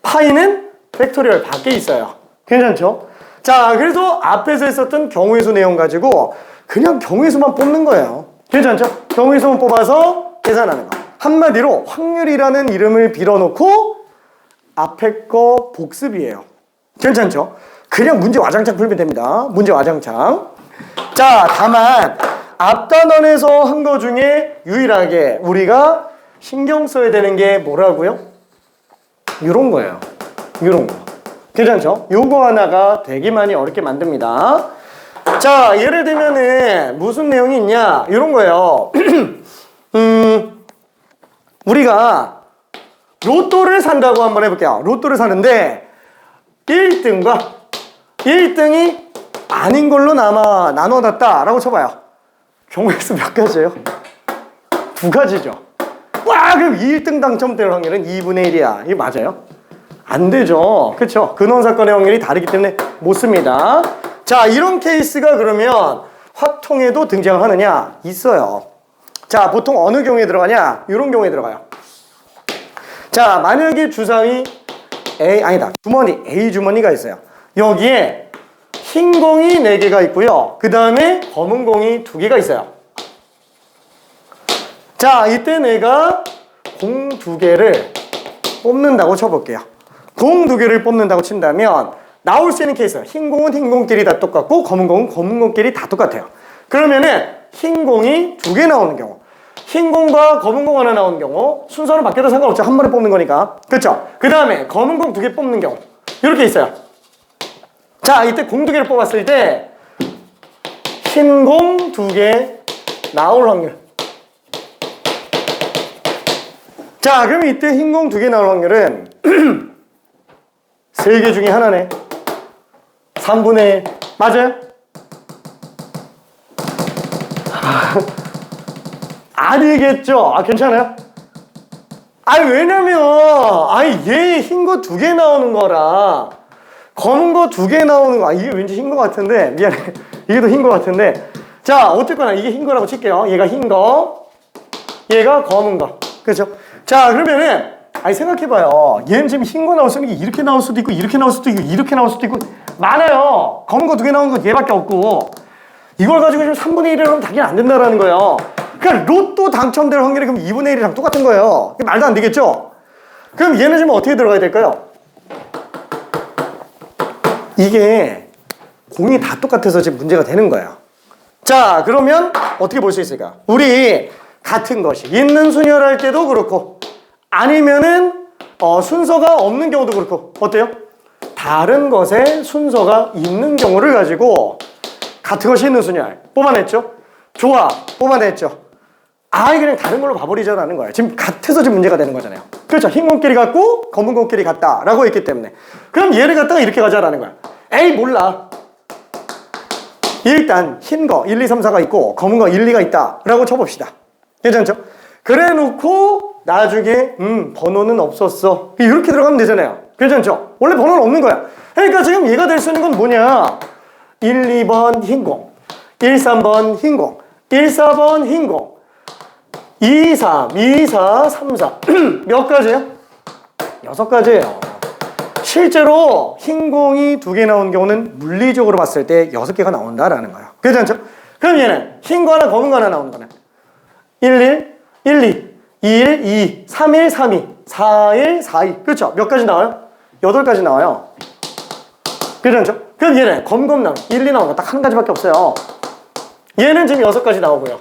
파이는 팩토리얼 밖에 있어요. 괜찮죠? 자, 그래서 앞에서 했었던 경우의 수 내용 가지고 그냥 경우의 수만 뽑는 거예요. 괜찮죠? 경우의 수만 뽑아서 계산하는 거. 한마디로 확률이라는 이름을 빌어놓고 앞에 거 복습이에요. 괜찮죠? 그냥 문제 와장창 풀면 됩니다. 문제 와장창. 자, 다만 앞단원에서 한 거 중에 유일하게 우리가 신경 써야 되는 게 뭐라고요? 이런 거예요. 이런 거. 괜찮죠? 요거 하나가 되게 많이 어렵게 만듭니다. 자, 예를 들면은 무슨 내용이 있냐? 이런 거예요. 우리가 로또를 산다고 한번 해볼게요. 로또를 사는데 1등과 1등이 아닌 걸로 나눠놨다라고 쳐봐요. 경우의 수 몇 가지예요? 2가지죠. 와, 그럼 1등 당첨될 확률은 2분의 1이야. 이게 맞아요? 안 되죠. 그렇죠? 근원 사건의 확률이 다르기 때문에 못 씁니다. 자, 이런 케이스가 그러면 확통에도 등장하느냐? 있어요. 자, 보통 어느 경우에 들어가냐? 이런 경우에 들어가요. 자, 만약에 주사위 주머니, A 주머니가 있어요. 여기에 흰 공이 4개가 있고요. 그 다음에 검은 공이 2개가 있어요. 자, 이때 내가 공 2개를 뽑는다고 쳐볼게요. 공 2개를 뽑는다고 친다면 나올 수 있는 케이스, 흰 공은 흰 공끼리 다 똑같고 검은 공은 검은 공끼리 다 똑같아요. 그러면은 흰 공이 2개 나오는 경우, 흰 공과 검은 공 하나 나오는 경우, 순서는 바뀌어도 상관없죠. 한 번에 뽑는 거니까. 그렇죠? 그 다음에 검은 공 2개 뽑는 경우 이렇게 있어요. 자, 이때 공 2개를 뽑았을 때 흰 공 2개 나올 확률. 자, 그럼 이때 흰 공 2개 나올 확률은 3개 중에 하나네. 3분의 1. 맞아요? 아니겠죠? 아, 괜찮아요? 아니, 왜냐면, 얘 흰 거 2개 나오는 거라, 검은 거 2개 나오는 거, 이게 왠지 흰 거 같은데, 미안해. 이게 더 흰 거 같은데. 자, 어쨌거나 이게 흰 거라고 칠게요. 얘가 흰 거, 얘가 검은 거. 그렇죠? 자, 그러면은, 생각해봐요. 얘는 지금 흰 거 나올 수 있는 게 이렇게 나올 수도 있고, 이렇게 나올 수도 있고, 이렇게 나올 수도 있고, 많아요. 검은 거 2개 나오는 건 얘밖에 없고, 이걸 가지고 지금 3분의 1이라고 하면 당연히 안 된다라는 거예요. 그러니까 로또 당첨될 확률이 그럼 2분의 1이랑 똑같은 거예요. 말도 안 되겠죠? 그럼 얘는 지금 어떻게 들어가야 될까요? 이게 공이 다 똑같아서 지금 문제가 되는 거예요. 자, 그러면 어떻게 볼 수 있을까? 우리 같은 것이 있는 순열할 때도 그렇고 아니면은 순서가 없는 경우도 그렇고 어때요? 다른 것에 순서가 있는 경우를 가지고 같은 것이 있는 순열 뽑아냈죠? 좋아, 뽑아냈죠? 그냥 다른 걸로 봐버리자라는 거예요. 지금 같아서 지금 문제가 되는 거잖아요. 그렇죠? 흰 공끼리 같고 검은 공끼리 같다라고 했기 때문에 그럼 얘를 갖다가 이렇게 가자라는 거야. 몰라. 일단 흰 거 1, 2, 3, 4가 있고 검은 거 1, 2가 있다라고 쳐봅시다. 괜찮죠? 그래 놓고 나중에 번호는 없었어. 이렇게 들어가면 되잖아요. 괜찮죠? 원래 번호는 없는 거야. 그러니까 지금 얘가 될 수 있는 건 뭐냐? 1, 2번 흰 공, 1, 3번 흰 공, 1, 4번 흰 공, 2, 3, 2, 4, 3, 4. 몇 가지예요? 6가지예요. 실제로 흰 공이 2개 나온 경우는 물리적으로 봤을 때 6개가 나온다라는 거예요. 괜찮죠? 그럼 얘는 흰 거 하나, 검은 거 하나 나오는 거네. 1, 1, 1, 2, 2, 1, 2, 3, 1, 3, 2, 4, 1, 4, 2. 그렇죠? 몇 가지 나와요? 8가지 나와요. 괜찮죠? 그럼 얘는 검검 나오는 1, 2 나오는 거 딱 한 가지밖에 없어요. 얘는 지금 6가지 나오고요.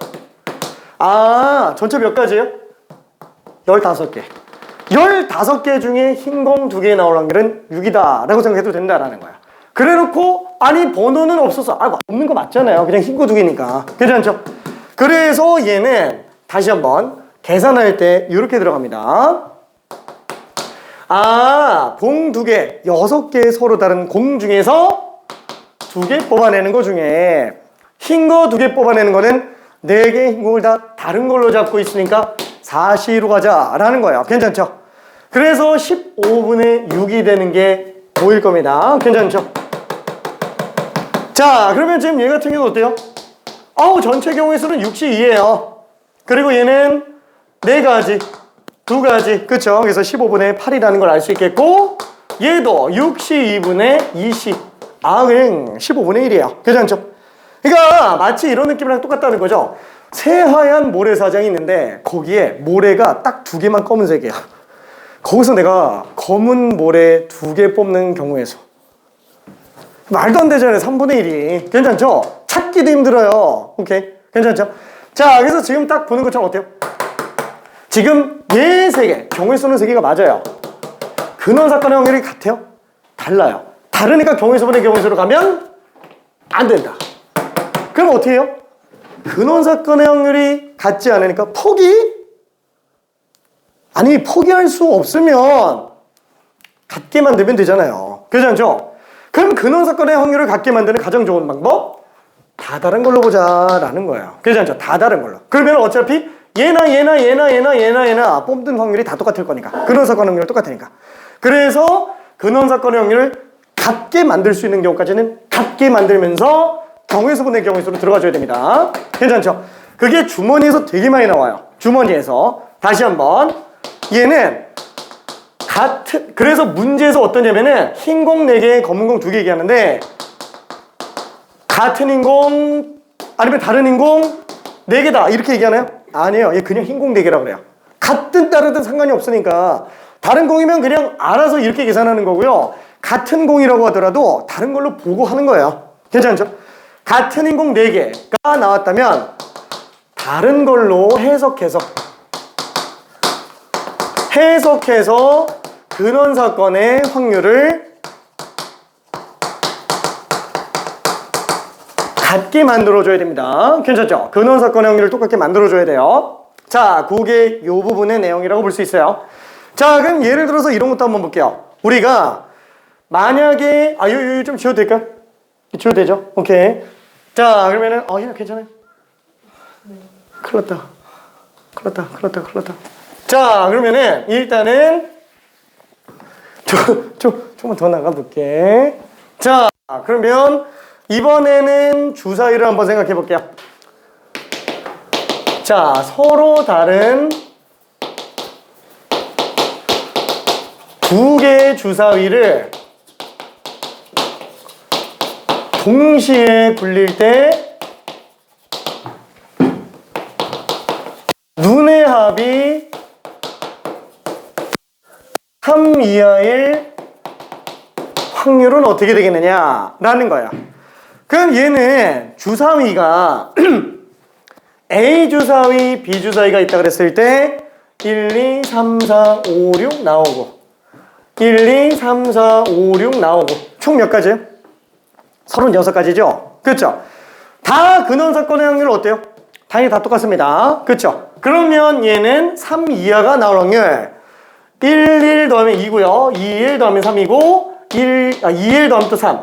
전체 몇 가지예요? 15개. 15개 중에 흰 공 2개 나올 확률은 6이다 라고 생각해도 된다라는 거야. 그래 놓고 번호는 없었어. 없는 거 맞잖아요. 그냥 흰 거 2개니까. 괜찮죠? 그래서 얘는 다시 한번 계산할 때 이렇게 들어갑니다. 공 2개, 6개 서로 다른 공 중에서 2개 뽑아내는 거 중에 흰 거 2개 뽑아내는 거는 4개의 흰 공을 다 다른 걸로 잡고 있으니까 4시로 가자라는 거예요. 괜찮죠? 그래서 15분의 6이 되는 게 보일 겁니다. 괜찮죠? 자, 그러면 지금 얘 같은 경우 어때요? 전체 경우의 수는 62예요. 그리고 얘는 4가지, 2가지, 그쵸? 그래서 15분의 8이라는 걸 알 수 있겠고 얘도 62분의 20. 그냥 15분의 1이에요. 괜찮죠? 그러니까 마치 이런 느낌이랑 똑같다는 거죠. 새하얀 모래사장이 있는데 거기에 모래가 딱 2개만 검은색이야. 거기서 내가 검은 모래 2개 뽑는 경우의 수. 말도 안 되잖아요. 3분의 1이. 괜찮죠? 찾기도 힘들어요. 오케이? 괜찮죠? 자, 그래서 지금 딱 보는 것처럼 어때요? 지금 얘 세 개, 경우의 수는 세 개가 맞아요. 근원 사건의 확률이 같아요? 달라요. 다르니까 경우의 수분의 경우의 수로 가면 안 된다. 그럼 어떻게 해요? 근원 사건의 확률이 같지 않으니까 포기할 수 없으면 같게 만들면 되잖아요. 그렇지 않죠? 그럼 근원 사건의 확률을 같게 만드는 가장 좋은 방법? 다 다른 걸로 보자라는 거예요. 그렇지 않죠? 다 다른 걸로. 그러면 어차피 얘나 뽑는 확률이 다 똑같을 거니까. 근원 사건 확률이 똑같으니까. 그래서 근원 사건의 확률을 같게 만들 수 있는 경우까지는 같게 만들면서 경우의 수분의 경우의 수로 들어가줘야 됩니다. 괜찮죠? 그게 주머니에서 되게 많이 나와요. 주머니에서. 다시 한번. 얘는 그래서 문제에서 어떠냐면은 흰 공 4개, 검은 공 2개 얘기하는데 같은 인공 아니면 다른 인공 4개다 이렇게 얘기하나요? 아니에요. 얘 그냥 흰 공 4개라고 그래요. 같든 다르든 상관이 없으니까 다른 공이면 그냥 알아서 이렇게 계산하는 거고요. 같은 공이라고 하더라도 다른 걸로 보고 하는 거예요. 괜찮죠? 같은 인공 4개가 나왔다면 다른 걸로 해석해서 근원 사건의 확률을 같게 만들어줘야 됩니다. 괜찮죠? 근원 사건의 확률을 똑같게 만들어줘야 돼요. 자, 그게 이 부분의 내용이라고 볼 수 있어요. 자, 그럼 예를 들어서 이런 것도 한번 볼게요. 우리가 만약에 이거 좀 지워도 될까요? 지워도 되죠? 오케이. 자, 그러면은 얘는 괜찮아요? 큰일 났다. 자, 그러면은 일단은 조금만 더 나가볼게. 자, 그러면 이번에는 주사위를 한번 생각해 볼게요. 자, 서로 다른 두 개의 주사위를 동시에 굴릴 때 눈의 합이 3 이하일 확률은 어떻게 되겠느냐라는 거야. 그럼 얘는 주사위가 A 주사위, B 주사위가 있다 그랬을 때 1, 2, 3, 4, 5, 6 나오고 1, 2, 3, 4, 5, 6 나오고 총 몇 가지예요? 36가지죠? 그렇죠? 다 근원 사건의 확률은 어때요? 당연히 다 똑같습니다. 그렇죠? 그러면 얘는 3 이하가 나올 확률 1 더하면 2고요 2, 1 더하면 3이고 2, 1 더하면 또 3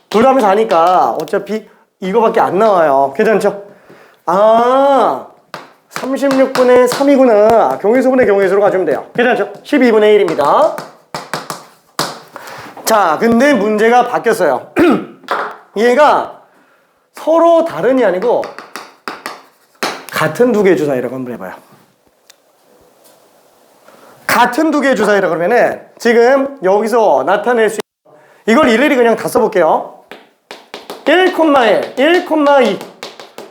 둘 더하면 4니까 어차피 이거밖에 안 나와요. 괜찮죠? 36분의 3이구나. 경우의수분의 경우의수로 가주면 돼요. 괜찮죠? 12분의 1입니다. 자, 근데 문제가 바뀌었어요. 얘가 서로 다른이 아니고 같은 두 개의 주사위라고 한번 해봐요. 같은 두 개의 주사위라 그러면은 지금 여기서 나타낼 수 이걸 일일이 그냥 다 써볼게요. 1,1, 1,2,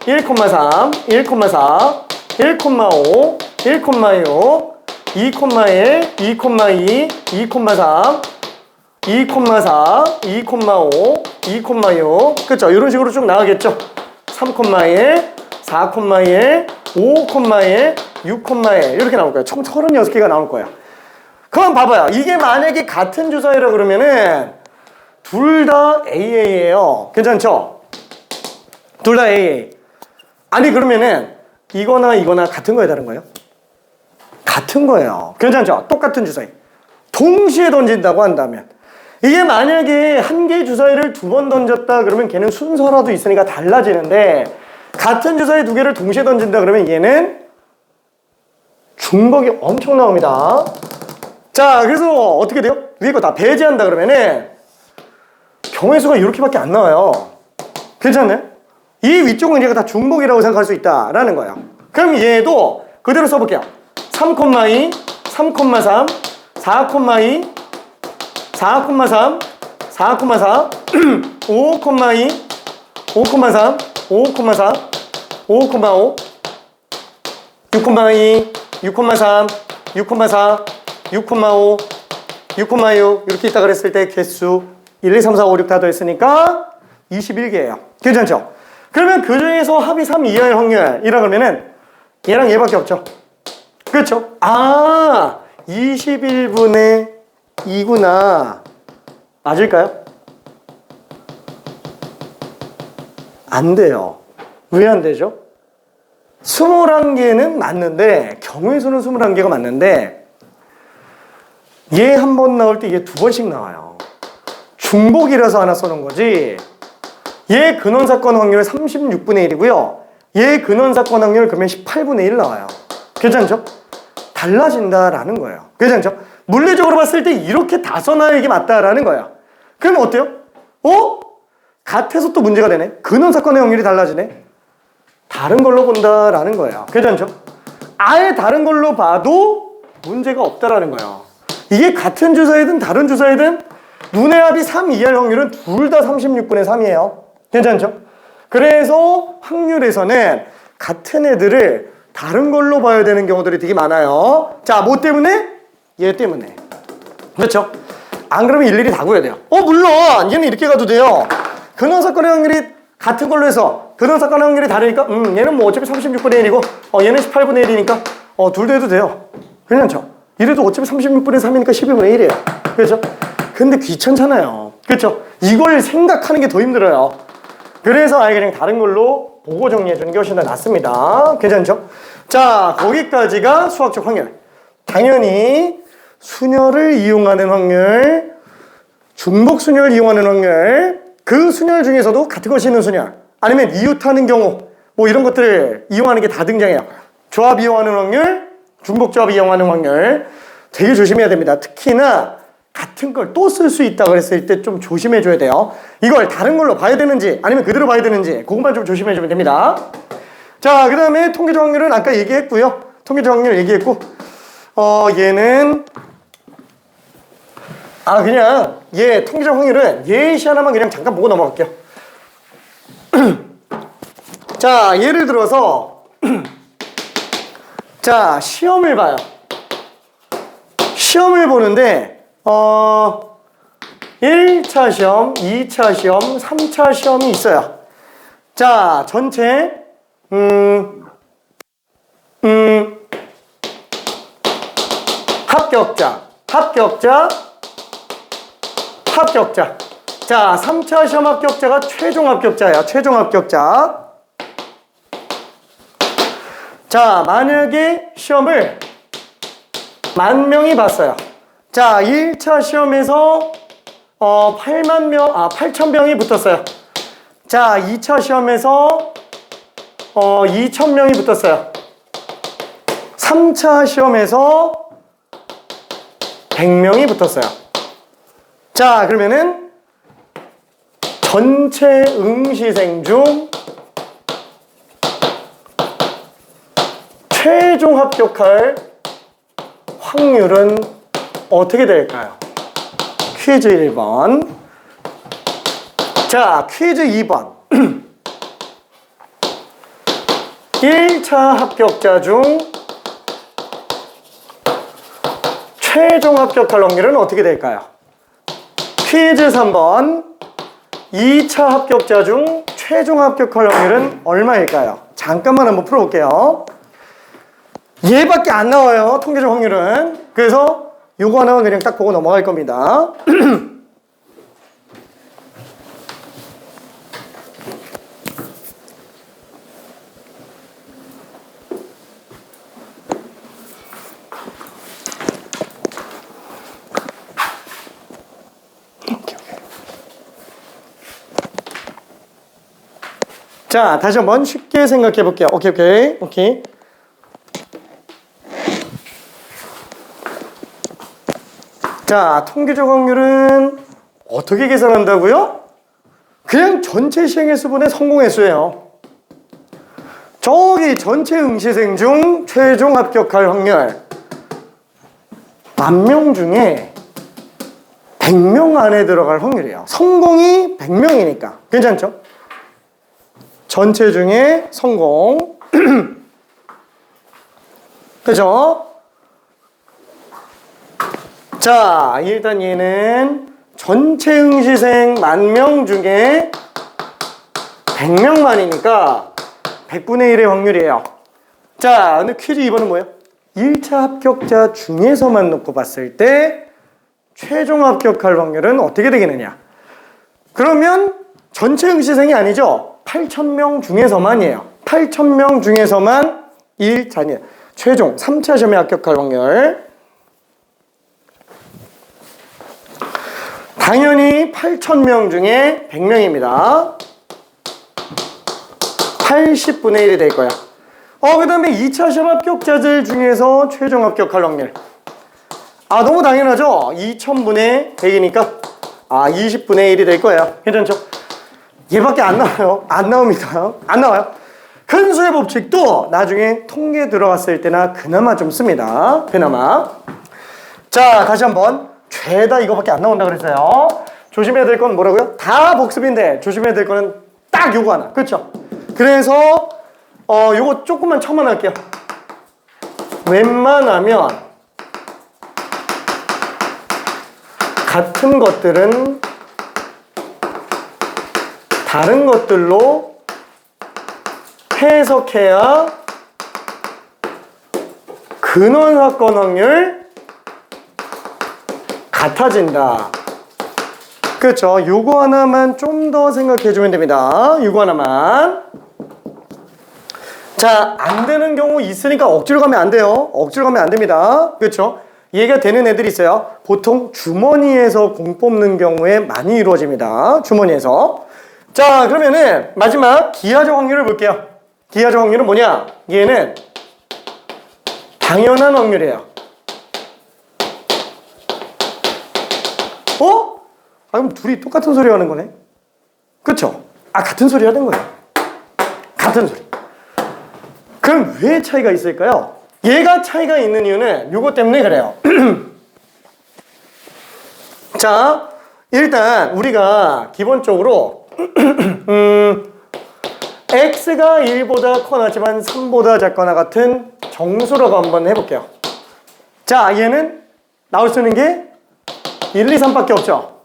1,3, 1,4, 1,5, 1,6, 2,1, 2,2, 2,3, 2,4, 2,5, 2,6 그쵸? 이런 식으로 쭉 나가겠죠? 3,1, 4,1, 5,1, 6,1 이렇게 나올 거예요. 총 36개가 나올 거예요. 그럼 봐봐요. 이게 만약에 같은 주사위라 그러면은 둘 다 AA예요. 괜찮죠? 둘 다 AA. 아니 그러면은 이거나 같은 거예요, 다른 거예요? 같은 거예요. 괜찮죠? 똑같은 주사위. 동시에 던진다고 한다면 이게 만약에 한 개의 주사위를 2번 던졌다 그러면 걔는 순서라도 있으니까 달라지는데 같은 주사위 2개를 동시에 던진다 그러면 얘는 중복이 엄청 나옵니다. 자, 그래서 어떻게 돼요? 위에 거 다 배제한다 그러면은 경우의 수가 이렇게밖에 안 나와요. 괜찮나요? 이 위쪽은 얘가 다 중복이라고 생각할 수 있다라는 거예요. 그럼 얘도 그대로 써볼게요. 3,2, 3,3, 4,2, 4,3, 4,4, 5,2, 5,3, 5,4, 5,5, 6,2, 6,3, 6,4, 6,5, 6,6 이렇게 있다 그랬을 때 개수 1, 2, 3, 4, 5, 6 다 더했으니까 21개예요. 괜찮죠? 그러면 그 중에서 합이 3 이하의 확률이라 그러면은 얘랑 얘밖에 없죠. 그렇죠? 21분의 2구나. 맞을까요? 안 돼요. 왜 안 되죠? 21개는 맞는데, 경우의 수는 21개가 맞는데, 얘 한 번 나올 때 얘 두 번씩 나와요. 중복이라서 하나 써놓은 거지. 얘 근원사건 확률 36분의 1이고요. 얘 근원사건 확률 그러면 18분의 1 나와요. 괜찮죠? 달라진다라는 거예요. 괜찮죠? 물리적으로 봤을 때 이렇게 다 써놔야 이게 맞다라는 거예요. 그럼 어때요? 같아서 또 문제가 되네. 근원사건의 확률이 달라지네. 다른 걸로 본다라는 거예요. 괜찮죠? 아예 다른 걸로 봐도 문제가 없다라는 거예요. 이게 같은 주사이든 다른 주사이든 눈의 합이 3 이하일 확률은 둘 다 36분의 3이에요. 괜찮죠? 그래서 확률에서는 같은 애들을 다른 걸로 봐야 되는 경우들이 되게 많아요. 자, 뭐 때문에? 얘 때문에. 그렇죠? 안 그러면 일일이 다 구해야 돼요. 물론 얘는 이렇게 가도 돼요. 근원사건의 확률이 같은 걸로 해서 근원사건의 확률이 다르니까 얘는 뭐 어차피 36분의 1이고 얘는 18분의 1이니까 둘 다 해도 돼요. 괜찮죠? 이래도 어차피 36분의 3이니까 12분의 1이에요. 그렇죠? 근데 귀찮잖아요. 그렇죠? 이걸 생각하는 게 더 힘들어요. 그래서 아예 그냥 다른 걸로 보고 정리해 주는 게 훨씬 더 낫습니다. 괜찮죠? 자, 거기까지가 수학적 확률. 당연히 순열을 이용하는 확률, 중복 순열을 이용하는 확률, 그 순열 중에서도 같은 것이 있는 순열, 아니면 이웃하는 경우, 뭐 이런 것들을 이용하는 게 다 등장해요. 조합 이용하는 확률, 중복 조합 이용하는 확률 되게 조심해야 됩니다. 특히나 같은 걸 또 쓸 수 있다 그랬을 때 좀 조심해 줘야 돼요. 이걸 다른 걸로 봐야 되는지 아니면 그대로 봐야 되는지 그것만 좀 조심해 주면 됩니다. 자, 그 다음에 통계적 확률은 아까 얘기했고요. 통계적 확률 얘기했고 얘는 그냥 얘 통계적 확률은 예시 하나만 그냥 잠깐 보고 넘어갈게요. 자, 예를 들어서 자, 시험을 봐요. 시험을 보는데 1차 시험, 2차 시험, 3차 시험이 있어요. 자, 전체 합격자. 자, 3차 시험 합격자가 최종 합격자예요. 최종 합격자. 자, 만약에 시험을 10,000명이 봤어요. 자, 1차 시험에서 8,000명이 붙었어요. 자, 2차 시험에서 2,000명이 붙었어요. 3차 시험에서 100명이 붙었어요. 자, 그러면은 전체 응시생 중 최종 합격할 확률은 어떻게 될까요? 퀴즈 1번. 자, 퀴즈 2번. 1차 합격자 중 최종 합격할 확률은 어떻게 될까요? 퀴즈 3번. 2차 합격자 중 최종 합격할 확률은 얼마일까요? 잠깐만 한번 풀어볼게요. 얘밖에 안 나와요, 통계적 확률은. 그래서 요거 하나만 그냥 딱 보고 넘어갈 겁니다. 자, 다시 한번 쉽게 생각해 볼게요. 오케이. 자, 통계적 확률은 어떻게 계산한다고요? 그냥 전체 시행횟수분의 성공횟수예요. 저기 전체 응시생 중 최종 합격할 확률 10,000명 중에 100명 안에 들어갈 확률이에요. 성공이 100명이니까 괜찮죠? 전체 중에 성공 그죠? 자, 일단 얘는 전체 응시생 10,000명 중에 100명만이니까 100분의 1의 확률이에요. 자, 근데 퀴즈 2번은 뭐예요? 1차 합격자 중에서만 놓고 봤을 때 최종 합격할 확률은 어떻게 되겠느냐? 그러면 전체 응시생이 아니죠. 8,000명 중에서만이에요. 8,000명 중에서만 1차, 최종 3차 시험에 합격할 확률. 당연히 8,000명 중에 100명입니다. 80분의 1이 될 거야. 그 다음에 2차 시험 합격자들 중에서 최종 합격할 확률. 너무 당연하죠? 2,000분의 100이니까 20분의 1이 될 거예요. 괜찮죠? 얘밖에 안 나와요. 안 나옵니다. 안 나와요. 큰 수의 법칙도 나중에 통계 들어갔을 때나 그나마 좀 씁니다. 그나마. 자, 다시 한번. 죄다 이거밖에 안 나온다 그랬어요. 조심해야 될 건 뭐라고요? 다 복습인데 조심해야 될 거는 딱 요거 하나. 그렇죠? 그래서 요거 조금만 첨언할게요. 웬만하면 같은 것들은 다른 것들로 해석해야 근원 사건 확률 같아진다. 그렇죠? 요거 하나만 좀 더 생각해 주면 됩니다. 요거 하나만. 자, 안 되는 경우 있으니까 억지로 가면 안 돼요. 억지로 가면 안 됩니다. 그렇죠? 이해가 되는 애들이 있어요. 보통 주머니에서 공 뽑는 경우에 많이 이루어집니다. 주머니에서. 자, 그러면은 마지막 기하적 확률을 볼게요. 기하적 확률은 뭐냐? 얘는 당연한 확률이에요. 그럼 둘이 똑같은 소리 하는 거네? 그쵸? 같은 소리 하는 거예요. 같은 소리. 그럼 왜 차이가 있을까요? 얘가 차이가 있는 이유는 요거 때문에 그래요. 자, 일단 우리가 기본적으로 x가 1보다 커나지만 3보다 작거나 같은 정수라고 한번 해볼게요. 자, 얘는 나올 수 있는 게 1, 2, 3밖에 없죠.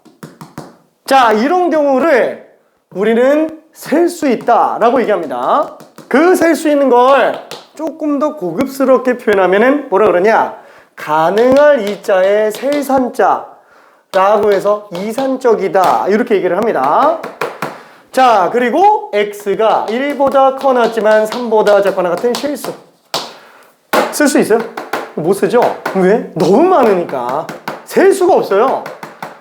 자, 이런 경우를 우리는 셀 수 있다라고 얘기합니다. 그 셀 수 있는 걸 조금 더 고급스럽게 표현하면은 뭐라 그러냐? 가능할 이자의 셀산자라고 해서 이산적이다 이렇게 얘기를 합니다. 자, 그리고 x가 1보다 커났지만 3보다 작거나 같은 실수 쓸 수 있어요? 못 쓰죠? 왜? 너무 많으니까 셀 수가 없어요.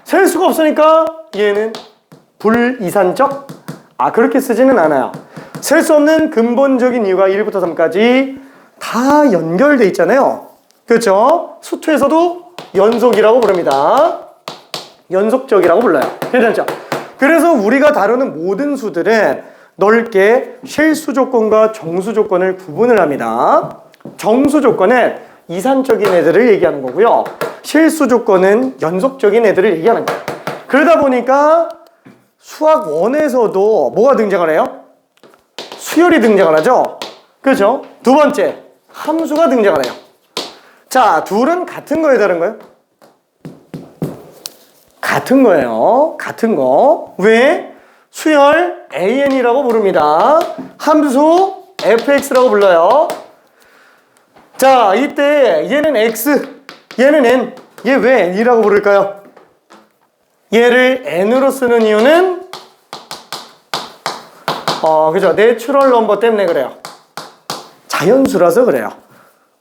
셀 수가 없으니까 얘는 불이산적? 그렇게 쓰지는 않아요. 셀 수 없는 근본적인 이유가 1부터 3까지 다 연결돼 있잖아요. 그렇죠? 수투에서도 연속이라고 부릅니다. 연속적이라고 불러요. 괜찮죠? 그래서 우리가 다루는 모든 수들은 넓게 실수 조건과 정수 조건을 구분을 합니다. 정수 조건은 이산적인 애들을 얘기하는 거고요. 실수 조건은 연속적인 애들을 얘기하는 거예요. 그러다 보니까 수학 1에서도 뭐가 등장을 해요? 수열이 등장을 하죠. 그렇죠? 두 번째, 함수가 등장을 해요. 자, 둘은 같은 거예요, 다른 거예요? 같은 거예요. 같은 거. 왜? 수열 AN이라고 부릅니다. 함수 fx라고 불러요. 자, 이때 얘는 x, 얘는 n. 얘 왜 n이라고 부를까요? 얘를 n으로 쓰는 이유는 그죠? 내추럴 넘버 때문에 그래요. 자연수라서 그래요.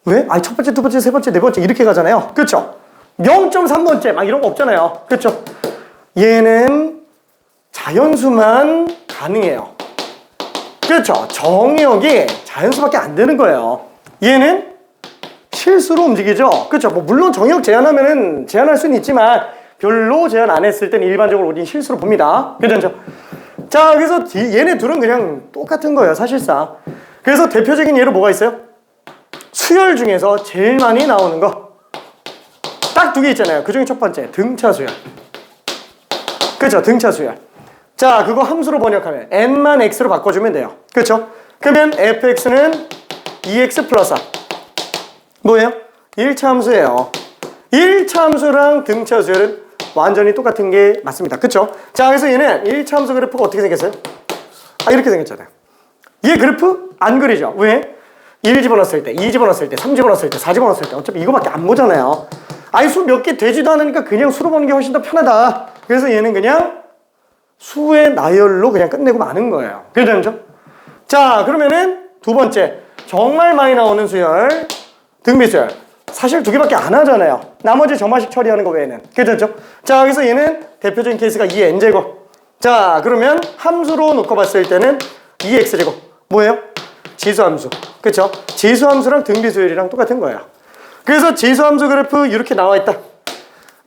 왜? 첫 번째, 두 번째, 세 번째, 네 번째 이렇게 가잖아요. 그렇죠? 0.3번째 막 이런 거 없잖아요. 그렇죠? 얘는 자연수만 가능해요. 그렇죠? 정의역이 자연수밖에 안 되는 거예요. 얘는 실수로 움직이죠. 그렇죠? 물론 정의역 제한하면은 제한할 수는 있지만 별로 제한 안 했을 때는 일반적으로 우리 실수로 봅니다. 괜찮죠? 자, 그래서 얘네 둘은 그냥 똑같은 거예요, 사실상. 그래서 대표적인 예로 뭐가 있어요? 수열 중에서 제일 많이 나오는 거 딱 두 개 있잖아요. 그 중에 첫 번째, 등차 수열. 그렇죠? 등차 수열. 자, 그거 함수로 번역하면 n만 x로 바꿔주면 돼요. 그렇죠? 그러면 fx는 2x 플러스 4. 뭐예요? 1차 함수예요. 1차 함수랑 등차 수열은 완전히 똑같은 게 맞습니다. 그쵸? 자, 그래서 얘는 1차 함수 그래프가 어떻게 생겼어요? 이렇게 생겼잖아요. 얘 그래프 안 그리죠? 왜? 1 집어넣었을 때, 2 집어넣었을 때, 3 집어넣었을 때, 4 집어넣었을 때 어차피 이거밖에 안 보잖아요. 아니 수 몇 개 되지도 않으니까 그냥 수로 보는 게 훨씬 더 편하다. 그래서 얘는 그냥 수의 나열로 그냥 끝내고 마는 거예요. 괜찮죠? 자, 그러면은 두 번째 정말 많이 나오는 수열, 등비수열. 사실 두 개밖에 안 하잖아요. 나머지 점화식 처리하는 거 외에는. 괜찮죠? 자, 그래서 얘는 대표적인 케이스가 2n제곱. 자, 그러면 함수로 놓고 봤을 때는 2x제곱. 뭐예요? 지수함수. 그쵸? 지수함수랑 등비수열이랑 똑같은 거예요. 그래서 지수함수 그래프 이렇게 나와 있다.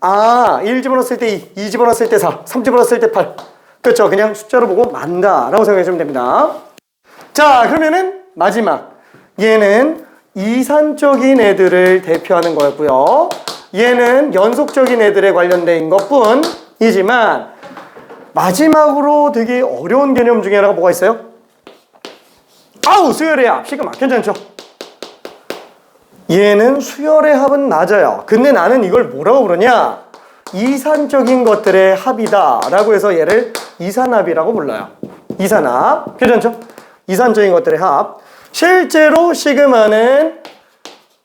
아, 1 집어넣었을 때 2, 2 집어넣었을 때 4, 3 집어넣었을 때 8. 그쵸? 그냥 숫자로 보고 만다 라고 생각하시면 됩니다. 자, 그러면은 마지막. 얘는 이산적인 애들을 대표하는 거였고요. 얘는 연속적인 애들에 관련된 것뿐이지만 마지막으로 되게 어려운 개념 중에 하나가 뭐가 있어요? 아우, 수열의 합, 시그마. 괜찮죠? 얘는 수열의 합은 낮아요. 근데 나는 이걸 뭐라고 부르냐? 이산적인 것들의 합이다 라고 해서 얘를 이산합이라고 불러요. 이산합. 괜찮죠? 이산적인 것들의 합. 실제로 시그마는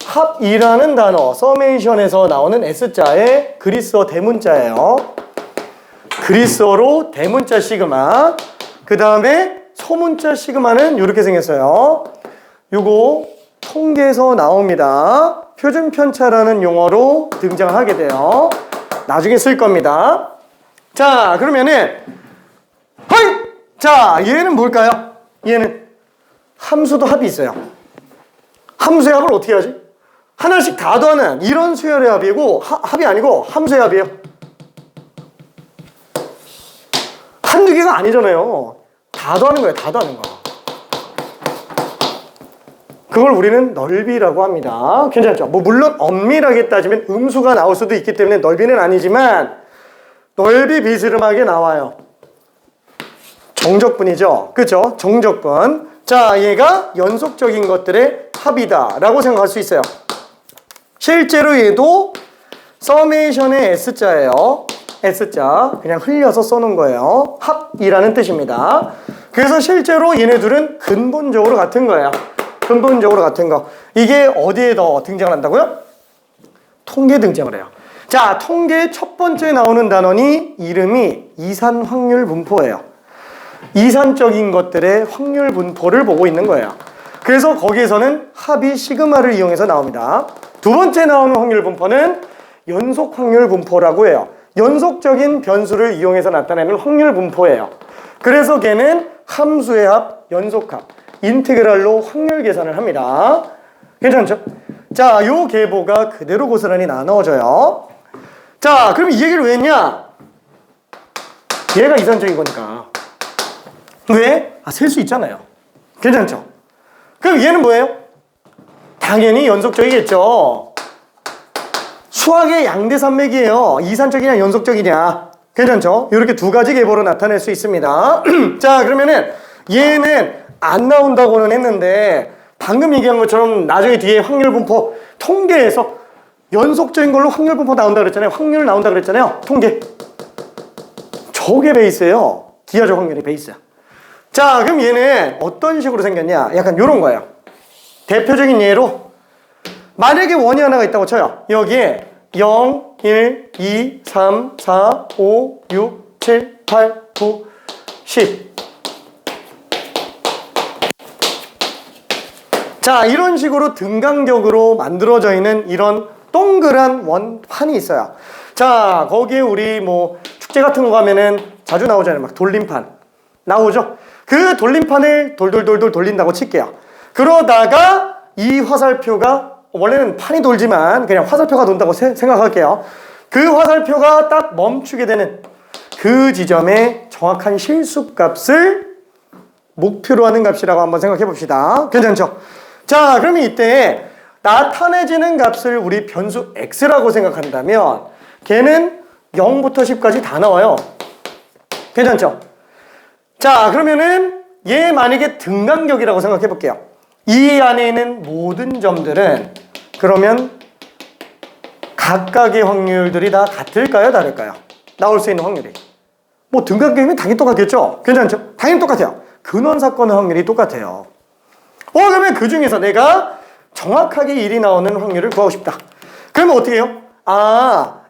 합이라는 단어, 서메이션에서 나오는 S자의 그리스어 대문자예요. 그리스어로 대문자 시그마. 그 다음에 소문자 시그마는 이렇게 생겼어요. 요거 통계에서 나옵니다. 표준편차라는 용어로 등장하게 돼요. 나중에 쓸 겁니다. 자, 그러면은 허이! 자, 얘는 뭘까요? 얘는 함수도 합이 있어요. 함수의 합을 어떻게 하지? 하나씩 다 더하는 이런 수열의 합이고 합이 아니고 함수의 합이에요. 한두 개가 아니잖아요. 다 더하는 거예요. 다 더하는 거. 그걸 우리는 넓이라고 합니다. 괜찮죠? 뭐 물론 엄밀하게 따지면 음수가 나올 수도 있기 때문에 넓이는 아니지만 넓이 비스름하게 나와요. 정적분이죠. 그렇죠? 정적분. 자, 얘가 연속적인 것들의 합이다 라고 생각할 수 있어요. 실제로 얘도 서메이션의 S자예요. S자 그냥 흘려서 써놓은 거예요. 합이라는 뜻입니다. 그래서 실제로 얘네들은 근본적으로 같은 거예요. 근본적으로 같은 거. 이게 어디에 더 등장을 한다고요? 통계에 등장을 해요. 자, 통계의 첫 번째 나오는 단원이 이름이 이산 확률 분포예요. 이산적인 것들의 확률 분포를 보고 있는 거예요. 그래서 거기에서는 합이 시그마를 이용해서 나옵니다. 두 번째 나오는 확률 분포는 연속 확률 분포라고 해요. 연속적인 변수를 이용해서 나타내는 확률 분포예요. 그래서 걔는 함수의 합, 연속합, 인테그랄로 확률 계산을 합니다. 괜찮죠? 자, 요 계보가 그대로 고스란히 나눠져요. 자, 그럼 이 얘기를 왜 했냐? 얘가 이산적인 거니까. 왜? 셀 수 있잖아요. 괜찮죠? 그럼 얘는 뭐예요? 당연히 연속적이겠죠. 수학의 양대산맥이에요. 이산적이냐 연속적이냐. 괜찮죠? 이렇게 두 가지 계보로 나타낼 수 있습니다. 자, 그러면은 얘는 안 나온다고는 했는데 방금 얘기한 것처럼 나중에 뒤에 확률 분포 통계에서 연속적인 걸로 확률 분포 나온다 그랬잖아요. 확률 나온다 그랬잖아요. 통계. 저게 베이스예요. 기하적 확률이 베이스야. 자, 그럼 얘는 어떤 식으로 생겼냐? 약간 요런 거예요. 대표적인 예로 만약에 원이 하나가 있다고 쳐요. 여기에 0, 1, 2, 3, 4, 5, 6, 7, 8, 9, 10. 자, 이런 식으로 등간격으로 만들어져 있는 이런 동그란 원판이 있어요. 자, 거기에 우리 뭐 축제 같은 거 가면은 자주 나오잖아요. 막 돌림판 나오죠. 그 돌림판을 돌돌돌돌 돌린다고 칠게요. 그러다가 이 화살표가 원래는 판이 돌지만 그냥 화살표가 돈다고 생각할게요. 그 화살표가 딱 멈추게 되는 그 지점의 정확한 실수값을 목표로 하는 값이라고 한번 생각해 봅시다. 괜찮죠? 자, 그러면 이때 나타내지는 값을 우리 변수 x라고 생각한다면 걔는 0부터 10까지 다 나와요. 괜찮죠? 자, 그러면은 얘 만약에 등간격이라고 생각해 볼게요. 이 안에 있는 모든 점들은 그러면 각각의 확률들이 다 같을까요? 다를까요? 나올 수 있는 확률이. 뭐 등간격이면 당연히 똑같겠죠? 괜찮죠? 당연히 똑같아요. 근원사건의 확률이 똑같아요. 그러면 그 중에서 내가 정확하게 1이 나오는 확률을 구하고 싶다. 그러면 어떻게 해요?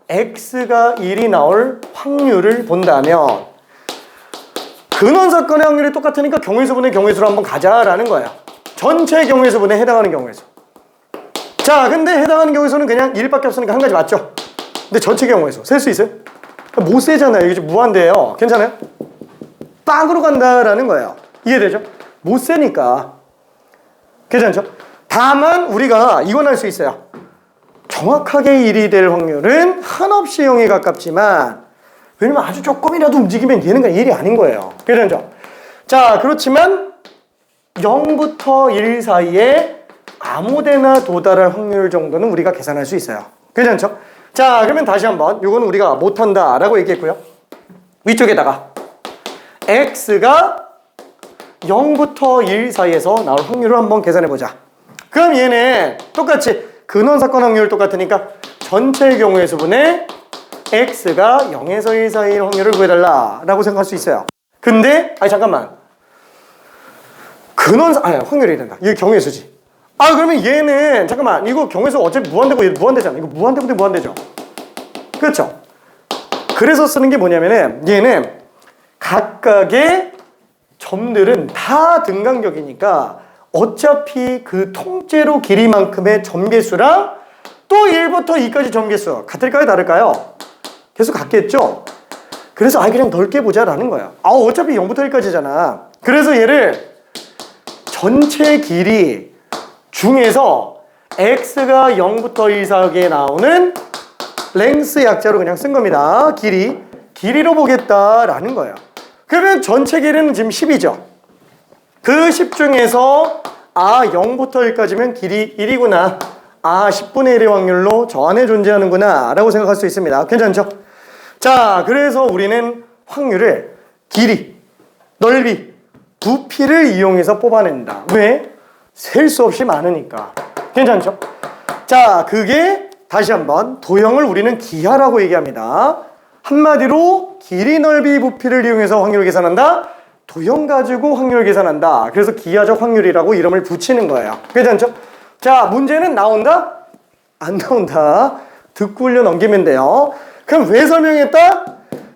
x가 1이 나올 확률을 본다면 근원사건의 확률이 똑같으니까 경우의수분의 경우의수로 한번 가자라는 거야. 전체 경우의수분에 해당하는 경우의수. 자, 근데 해당하는 경우의수는 그냥 1밖에 없으니까 한 가지 맞죠? 근데 전체 경우의수 셀 수 있어요? 못 세잖아요. 이게 좀 무한대예요. 괜찮아요? 빵으로 간다라는 거예요. 이해되죠? 못 세니까. 괜찮죠? 다만 우리가 이건 할 수 있어요. 정확하게 1이 될 확률은 한없이 0에 가깝지만 왜냐면 아주 조금이라도 움직이면 얘는 그냥 1이 아닌 거예요. 괜찮죠? 자, 그렇지만 0부터 1 사이에 아무데나 도달할 확률 정도는 우리가 계산할 수 있어요. 괜찮죠? 자, 그러면 다시 한번 이건 우리가 못한다 라고 얘기했고요. 위쪽에다가 x가 0부터 1 사이에서 나올 확률을 한번 계산해보자. 그럼 얘는 똑같이 근원사건 확률 똑같으니까 전체 경우의 수분에 x가 0에서 1 사이의 확률을 구해달라 라고 생각할 수 있어요. 근데 잠깐만, 확률이 된다. 이게 경우의 수지. 그러면 얘는 잠깐만, 이거 경우의 수 어차피 무한대고 얘 무한대잖아. 이거 무한대고 무한대죠. 그렇죠? 그래서 쓰는 게 뭐냐면은 얘는 각각의 점들은 다 등간격이니까 어차피 그 통째로 길이만큼의 점개수랑 또 1부터 2까지 점개수 같을까요? 다를까요? 계속 같겠죠? 그래서 그냥 넓게 보자라는 거야. 어차피 0부터 1까지잖아. 그래서 얘를 전체 길이 중에서 x가 0부터 1 사이에 나오는 랭스 약자로 그냥 쓴 겁니다. 길이로 보겠다라는 거예요. 그러면 전체 길이는 지금 10이죠. 그 10 중에서 0부터 1까지면 길이 1이구나. 10분의 1의 확률로 저 안에 존재하는구나 라고 생각할 수 있습니다. 괜찮죠? 자, 그래서 우리는 확률을 길이, 넓이, 부피를 이용해서 뽑아낸다. 왜? 셀 수 없이 많으니까. 괜찮죠? 자, 그게 다시 한번 도형을 우리는 기하라고 얘기합니다. 한마디로 길이, 넓이, 부피를 이용해서 확률을 계산한다. 도형 가지고 확률을 계산한다. 그래서 기하적 확률이라고 이름을 붙이는 거예요. 괜찮죠? 자, 문제는 나온다? 안 나온다. 듣고 흘려 넘기면 돼요. 그럼 왜 설명했다?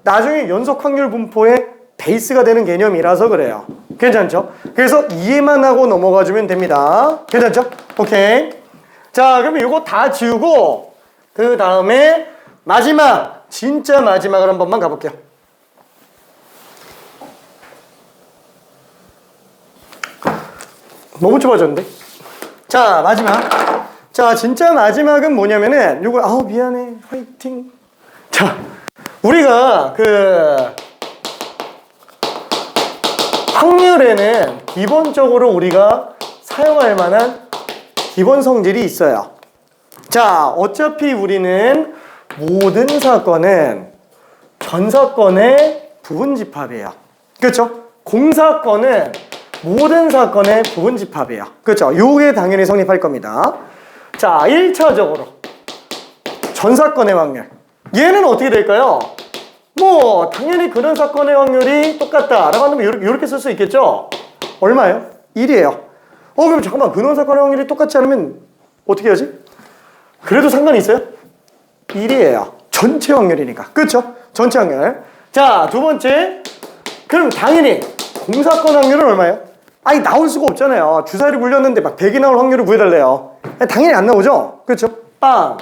나중에 연속 확률 분포의 베이스가 되는 개념이라서 그래요. 괜찮죠? 그래서 이해만 하고 넘어가주면 됩니다. 괜찮죠? 오케이. 자, 그러면 이거 다 지우고 그 다음에 마지막, 진짜 마지막을 한 번만 가볼게요. 너무 좁아졌는데? 자, 마지막. 자, 진짜 마지막은 뭐냐면은 요거 미안해. 화이팅. 자, 우리가 확률에는 기본적으로 우리가 사용할 만한 기본 성질이 있어요. 자, 어차피 우리는 모든 사건은 전 사건의 부분집합이에요. 그렇죠? 공사건은 모든 사건의 부분집합이에요. 그렇죠? 요게 당연히 성립할 겁니다. 자, 1차적으로 전 사건의 확률. 얘는 어떻게 될까요? 당연히 그런 사건의 확률이 똑같다라고 한다면 이렇게 쓸 수 있겠죠? 얼마예요? 1이에요. 그럼 잠깐만, 근원 사건의 확률이 똑같지 않으면 어떻게 하지? 그래도 상관이 있어요? 1이에요. 전체 확률이니까. 그렇죠? 전체 확률. 자, 두 번째. 그럼 당연히 공사건 확률은 얼마예요? 나올 수가 없잖아요. 주사위를 굴렸는데 막 100이 나올 확률을 구해달래요. 당연히 안 나오죠? 그렇죠? 빵.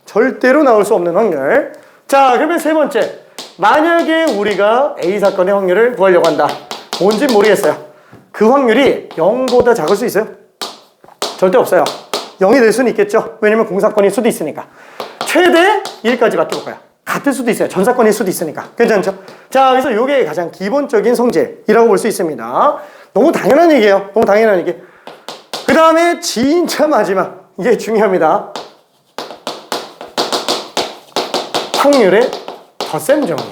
절대로 나올 수 없는 확률. 자, 그러면 세 번째. 만약에 우리가 A 사건의 확률을 구하려고 한다. 뭔지 모르겠어요. 그 확률이 0보다 작을 수 있어요? 절대 없어요. 0이 될 수는 있겠죠. 왜냐면 공사건일 수도 있으니까. 최대 1까지 맞춰볼까요? 같을 수도 있어요. 전사건일 수도 있으니까. 괜찮죠? 자, 그래서 이게 가장 기본적인 성질이라고 볼 수 있습니다. 너무 당연한 얘기예요. 너무 당연한 얘기. 그 다음에 진짜 마지막. 이게 중요합니다. 확률의 덧셈 정리.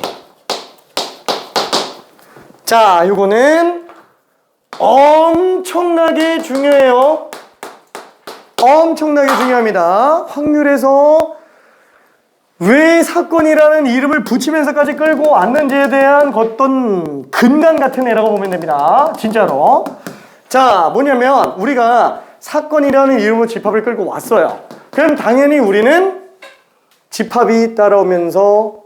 자, 요거는 엄청나게 중요해요. 엄청나게 중요합니다. 확률에서 왜 사건이라는 이름을 붙이면서까지 끌고 왔는지에 대한 어떤 근간 같은 애라고 보면 됩니다. 진짜로. 자, 뭐냐면 우리가 사건이라는 이름으로 집합을 끌고 왔어요. 그럼 당연히 우리는 집합이 따라오면서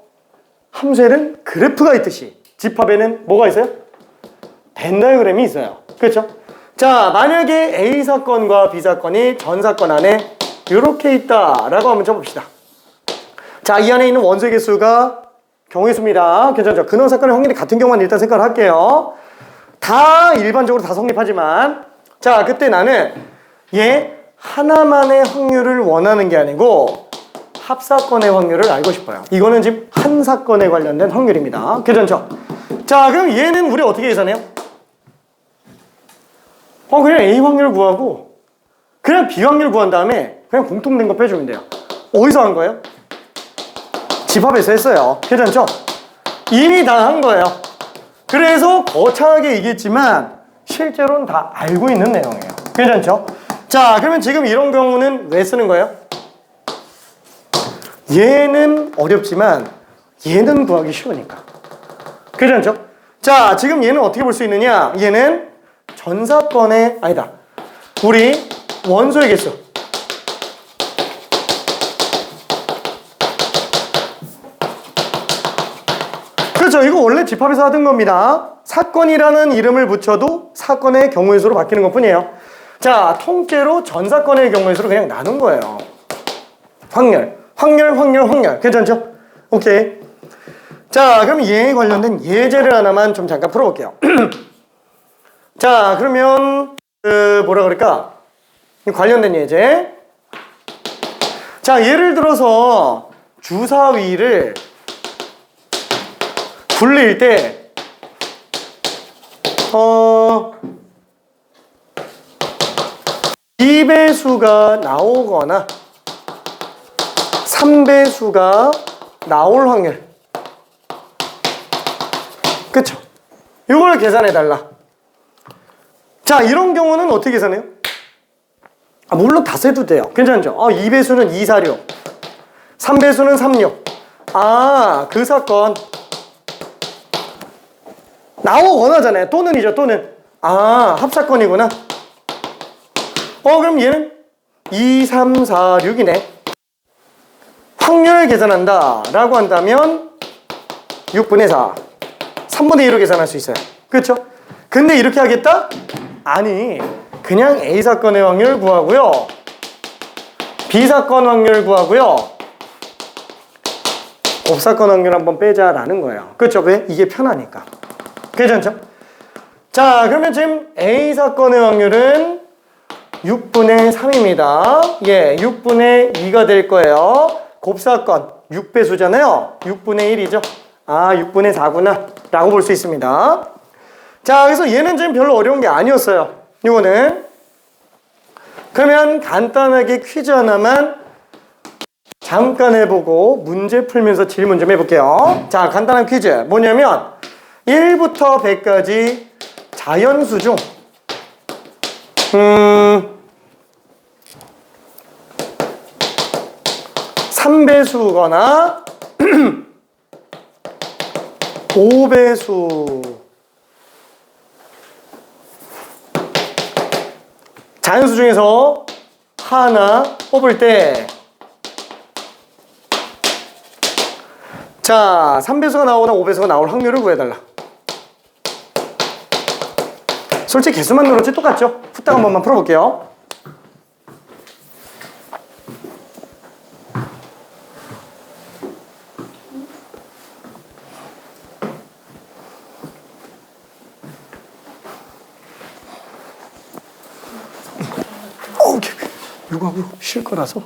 함수에는 그래프가 있듯이 집합에는 뭐가 있어요? 벤 다이어그램이 있어요. 그렇죠? 자, 만약에 A 사건과 B 사건이 전 사건 안에 이렇게 있다라고 한번 쳐봅시다. 자, 이 안에 있는 원소의 개수가 경우의 수입니다. 괜찮죠? 근원 사건의 확률이 같은 경우만 일단 생각을 할게요. 다 일반적으로 다 성립하지만, 자, 그때 나는 얘 하나만의 확률을 원하는 게 아니고 합사건의 확률을 알고 싶어요. 이거는 지금 한 사건에 관련된 확률입니다. 괜찮죠? 자, 그럼 얘는 우리 어떻게 계산해요? 그냥 A 확률 구하고 그냥 B 확률 구한 다음에 그냥 공통된 거 빼주면 돼요. 어디서 한 거예요? 집합에서 했어요. 괜찮죠? 이미 다 한 거예요. 그래서 거창하게 얘기했지만 실제로는 다 알고 있는 내용이에요. 괜찮죠? 자, 그러면 지금 이런 경우는 왜 쓰는 거예요? 얘는 어렵지만 얘는 구하기 쉬우니까. 괜찮죠? 자, 지금 얘는 어떻게 볼 수 있느냐? 얘는 전사건의 아니다. 우리 원소의 개수. 그렇죠. 이거 원래 집합에서 하던 겁니다. 사건이라는 이름을 붙여도 사건의 경우의 수로 바뀌는 것 뿐이에요. 자, 통째로 전 사건의 경우의 수로 그냥 나눈 거예요. 확률. 괜찮죠? 오케이. 자, 그럼 얘에 관련된 예제를 하나만 좀 잠깐 풀어볼게요. 자, 그러면 뭐라 그럴까? 관련된 예제. 자, 예를 들어서 주사위를 굴릴 때 2배수가 나오거나 3배수가 나올 확률. 그쵸? 이걸 계산해달라. 자, 이런 경우는 어떻게 계산해요? 물론 다 세도 돼요. 괜찮죠? 2배수는 246, 3배수는 36. 그 사건 나오거나잖아요. 또는이죠, 또는. 합사건이구나. 그럼 얘는 2, 3, 4, 6이네. 확률 계산한다 라고 한다면 6분의 4, 3분의 2로 계산할 수 있어요. 그렇죠? 근데 이렇게 하겠다? 아니, 그냥 A 사건의 확률 구하고요, B 사건 확률 구하고요, 곱사건 확률 한번 빼자라는 거예요. 그렇죠? 왜? 이게 편하니까. 괜찮죠? 자, 그러면 지금 A 사건의 확률은 6분의 3입니다. 예, 6분의 2가 될 거예요. 곱사건 6배수잖아요. 6분의 1이죠. 6분의 4구나 라고 볼 수 있습니다. 자, 그래서 얘는 지금 별로 어려운 게 아니었어요. 이거는. 그러면 간단하게 퀴즈 하나만 잠깐 해보고 문제 풀면서 질문 좀 해볼게요. 자, 간단한 퀴즈. 뭐냐면 1부터 100까지 자연수 중 3배수거나 5배수 자연수 중에서 하나 뽑을 때, 자, 3배수가 나오거나 5배수가 나올 확률을 구해달라. 솔직히 개수만 늘었지 똑같죠? 후딱 한 번만 풀어볼게요. 오케이. 이거 하고 쉴 거라서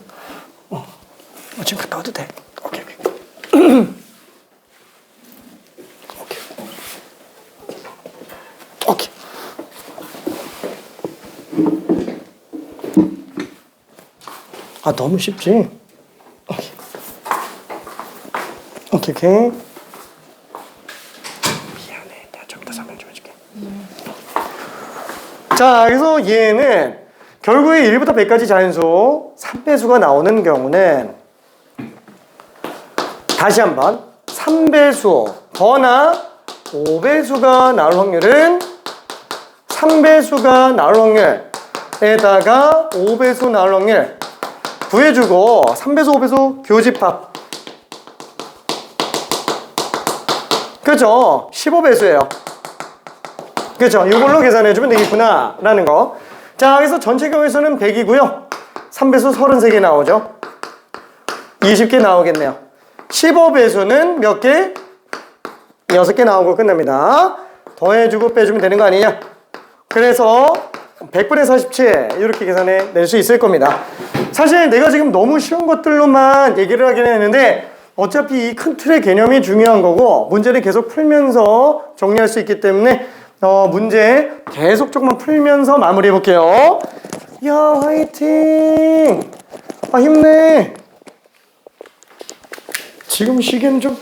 지금 갔다 와도 돼. 오케이. 오케이. 너무 쉽지? 오케이. 미안해. 내가 좀 더 설명 좀 해줄게. 자, 그래서 얘는 결국에 1부터 100까지 자연수 3배수가 나오는 경우는, 다시 한번 3배수 거나 5배수가 나올 확률은 3배수가 나올 확률에다가 5배수 나올 확률 구해주고 3배수 5배수 교집합 그죠? 15배수예요. 그죠? 이걸로 계산해주면 되겠구나 라는 거. 자, 그래서 전체 경우에서는 100이고요 3배수 33개 나오죠. 20개 나오겠네요. 15배수는 몇 개? 6개 나오고 끝납니다. 더해주고 빼주면 되는 거 아니냐? 그래서 100분의 47 이렇게 계산해 낼 수 있을 겁니다. 사실 내가 지금 너무 쉬운 것들로만 얘기를 하긴 했는데 어차피 이 큰 틀의 개념이 중요한 거고 문제를 계속 풀면서 정리할 수 있기 때문에 문제 계속 조금만 풀면서 마무리해 볼게요. 야, 화이팅! 아, 힘내! 지금 시계는 좀